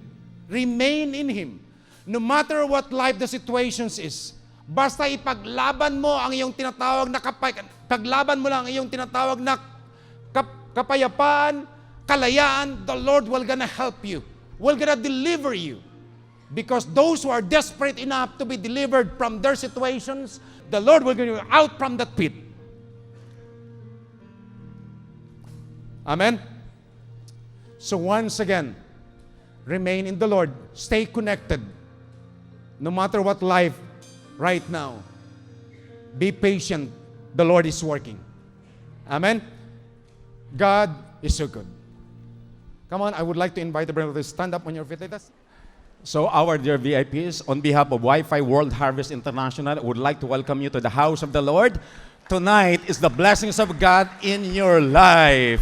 Remain in Him. No matter what life the situations is, basta ipaglaban mo ang iyong tinatawag na paglaban mo lang ang iyong tinatawag na kapayapaan, kalayaan, the Lord will gonna help you. Will gonna deliver you. Because those who are desperate enough to be delivered from their situations, the Lord will get you out from that pit. Amen? So once again, remain in the Lord. Stay connected. No matter what life right now, be patient. The Lord is working. Amen? God is so good. Come on, I would like to invite the brother to stand up on your feet like this. So our dear VIPs, on behalf of Wi-Fi World Harvest International, I would like to welcome you to the house of the Lord. Tonight is the blessings of God in your life.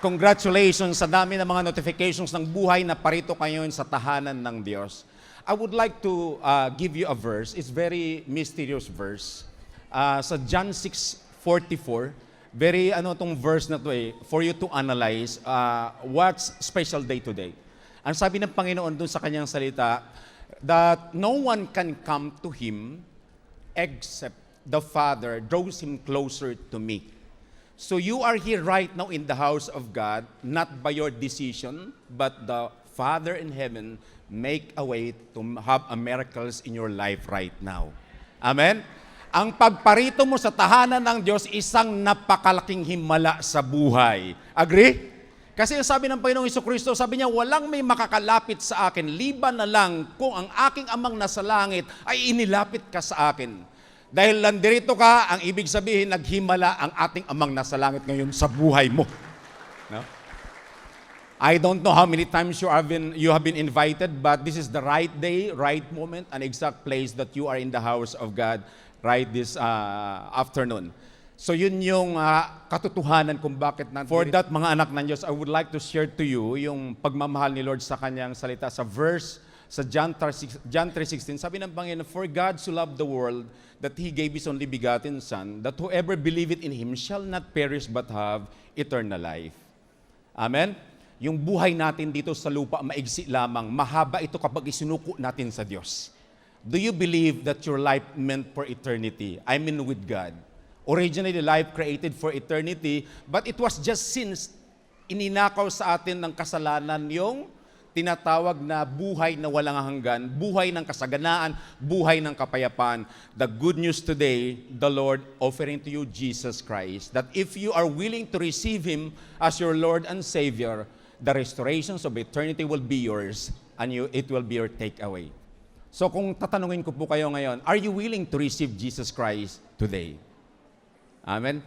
Congratulations sa dami ng mga notifications ng buhay na parito kayo sa tahanan ng Diyos. I would like to give you a verse. It's very mysterious verse. Sa John 6:44, very tong verse na to for you to analyze what's special day today. Ang sabi ng Panginoon dun sa kanyang salita, that no one can come to Him except the Father draws him closer to me. So you are here right now in the house of God, not by your decision, but the Father in heaven make a way to have miracles in your life right now. Amen? Ang pagparito mo sa tahanan ng Diyos, isang napakalaking himala sa buhay. Agree? Kasi sabi ng Panginoong Jesucristo, sabi niya, walang may makakalapit sa akin, liban na lang kung ang aking amang nasa langit ay inilapit ka sa akin. Dahil landirito ka, ang ibig sabihin, naghimala ang ating amang nasa langit ngayon sa buhay mo. No? I don't know how many times you have been invited, but this is the right day, right moment, and exact place that you are in the house of God right this afternoon. So yun yung katotohanan kung bakit for that mga anak ng Diyos, I would like to share to you yung pagmamahal ni Lord sa kanyang salita sa verse sa John 3:16. Sabi ng Panginoon, for God so loved the world that He gave His only begotten Son, that whoever believeth in Him shall not perish but have eternal life. Amen? Yung buhay natin dito sa lupa, maigsi lamang. Mahaba ito kapag isinuko natin sa Diyos. Do you believe that your life meant for eternity? I mean with God. Originally, life created for eternity, but it was just since ininakaw sa atin ng kasalanan yung tinatawag na buhay na walang hanggan, buhay ng kasaganaan, buhay ng kapayapaan. The good news today, the Lord offering to you Jesus Christ, that if you are willing to receive Him as your Lord and Savior, the restorations of eternity will be yours and it will be your takeaway. So kung tatanungin ko po kayo ngayon, are you willing to receive Jesus Christ today? Amen?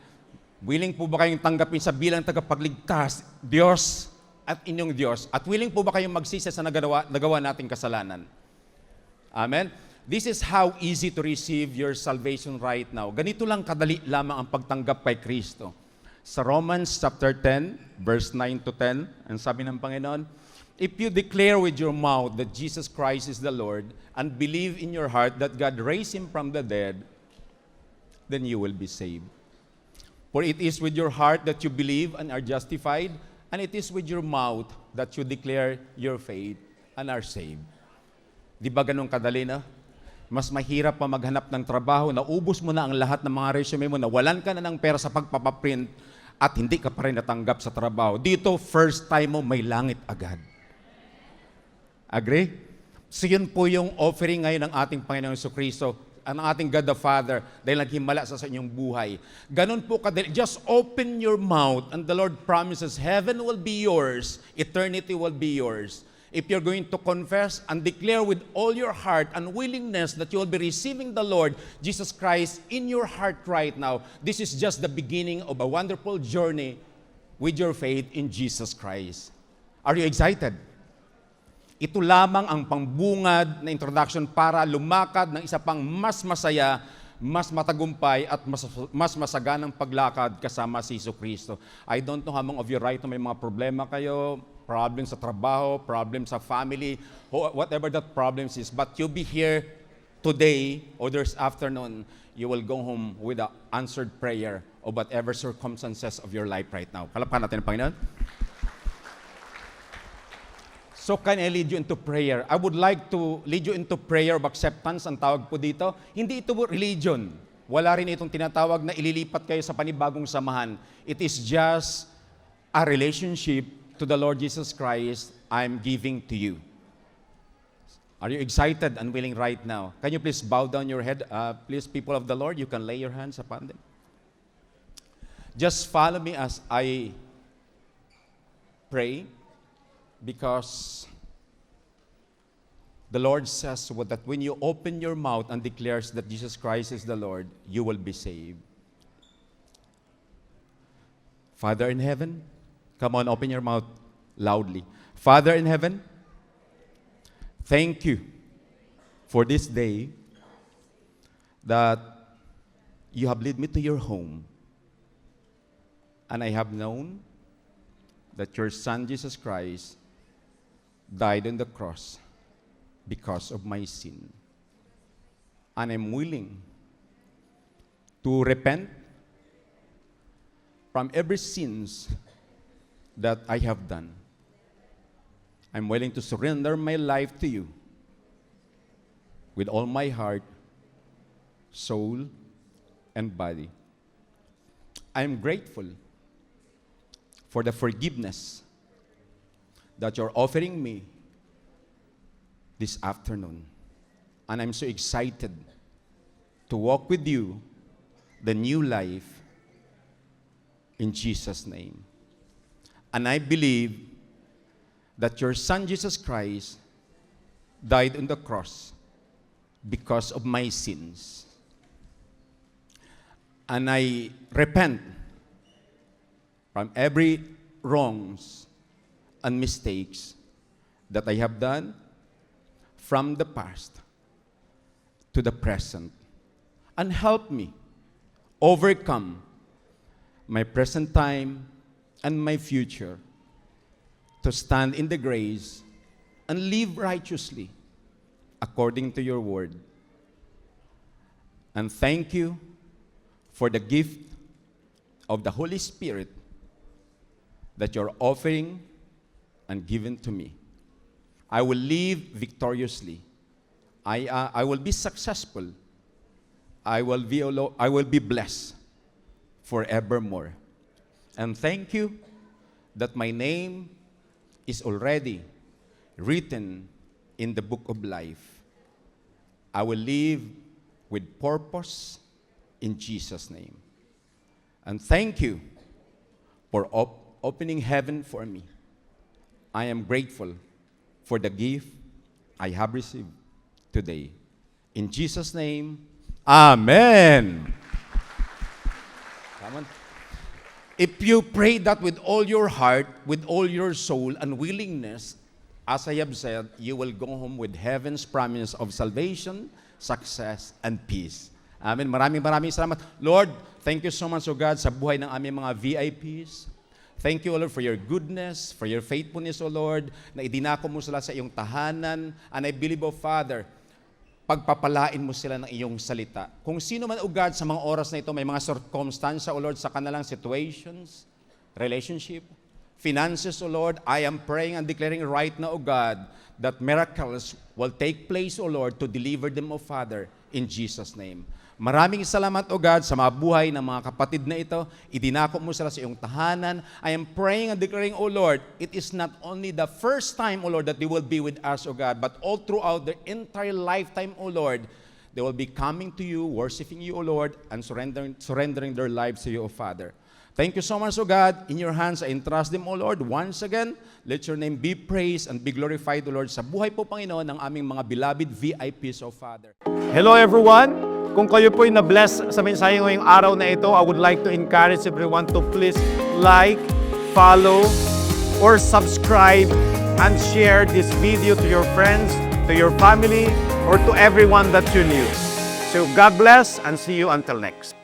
Willing po ba kayong tanggapin sa bilang tagapagligtas, Diyos at inyong Diyos? At willing po ba kayong magsisi sa nagawa nating kasalanan? Amen? This is how easy to receive your salvation right now. Ganito lang kadali lamang ang pagtanggap kay Kristo. Sa Romans chapter 10, verse 9 to 10, ang sabi ng Panginoon, if you declare with your mouth that Jesus Christ is the Lord and believe in your heart that God raised Him from the dead, then you will be saved. For it is with your heart that you believe and are justified, and it is with your mouth that you declare your faith and are saved. Di ba ganun kadali na? Mas mahirap pa maghanap ng trabaho, naubos mo na ang lahat ng mga resume mo, nawalan ka na ng pera sa pagpapaprint, at hindi ka pa rin natanggap sa trabaho. Dito, first time mo, may langit agad. Agree? So yun po yung offering ngayon ng ating Panginoong Jesucristo, ang ating God the Father, dahil naghimala sa inyong buhay. Ganun po kadali. Just open your mouth and the Lord promises heaven will be yours, eternity will be yours. If you're going to confess and declare with all your heart and willingness that you will be receiving the Lord Jesus Christ in your heart right now, this is just the beginning of a wonderful journey with your faith in Jesus Christ. Are you excited? Ito lamang ang pangbungad na introduction para lumakad ng isa pang mas masaya, mas matagumpay at mas masaganang paglakad kasama si Jesucristo. I don't know how many of you right now may mga problema kayo, problem sa trabaho, problem sa family, whatever that problems is, but you'll be here today or this afternoon, you will go home with an answered prayer of whatever circumstances of your life right now. Palakpakan natin ang Panginoon. So can I lead you into prayer? I would like to lead you into prayer of acceptance, ang tawag po dito. Hindi ito religion. Wala rin itong tinatawag na ililipat kayo sa panibagong samahan. It is just a relationship to the Lord Jesus Christ I'm giving to you. Are you excited and willing right now? Can you please bow down your head? Please, people of the Lord, you can lay your hands upon them. Just follow me as I pray, because the Lord says that when you open your mouth and declares that Jesus Christ is the Lord, you will be saved. Father in heaven, come on, open your mouth loudly. Father in heaven, thank you for this day that you have led me to your home. And I have known that your Son, Jesus Christ, died on the cross because of my sin. And I'm willing to repent from every sins that I have done. I'm willing to surrender my life to you with all my heart, soul, and body. I'm grateful for the forgiveness that you're offering me this afternoon. And I'm so excited to walk with you the new life in Jesus' name. And I believe that your Son, Jesus Christ, died on the cross because of my sins. And I repent from every wrongs and mistakes that I have done from the past to the present, and help me overcome my present time and my future to stand in the grace and live righteously according to your word. And thank you for the gift of the Holy Spirit that you're offering and given to me. I will live victoriously. I will be successful. I will be blessed forevermore. And thank you that my name is already written in the book of life. I will live with purpose in Jesus' name. And thank you for opening heaven for me. I am grateful for the gift I have received today. In Jesus' name, Amen. Come on. If you pray that with all your heart, with all your soul and willingness, as I have said, you will go home with heaven's promise of salvation, success, and peace. Amen. Maraming salamat. Lord, thank you so much, O God, sa buhay ng aming mga VIPs. Thank you, O Lord, for your goodness, for your faithfulness, O Lord, na idinako mo sila sa iyong tahanan. And I believe, O Father, pagpapalain mo sila ng iyong salita. Kung sino man, O God, sa mga oras na ito, may mga circumstansya, O Lord, sa kanilang situations, relationship, finances, O Lord, I am praying and declaring right now, O God, that miracles will take place, O Lord, to deliver them, O Father, in Jesus' name. Maraming salamat, O God, sa mga buhay ng mga kapatid na ito. Idinako mo sila sa iyong tahanan. I am praying and declaring, O Lord, it is not only the first time, O Lord, that they will be with us, O God, but all throughout their entire lifetime, O Lord, they will be coming to you, worshiping you, O Lord, and surrendering their lives to you, O Father. Thank you so much, O God. In your hands, I entrust them, O Lord. Once again, let your name be praised and be glorified, O Lord, sa buhay po, Panginoon, ng aming mga beloved VIPs, O Father. Hello everyone! Kung kayo po'y na-bless sa mensahe ngayong araw na ito, I would like to encourage everyone to please like, follow, or subscribe and share this video to your friends, to your family, or to everyone that you knew. So God bless and see you until next.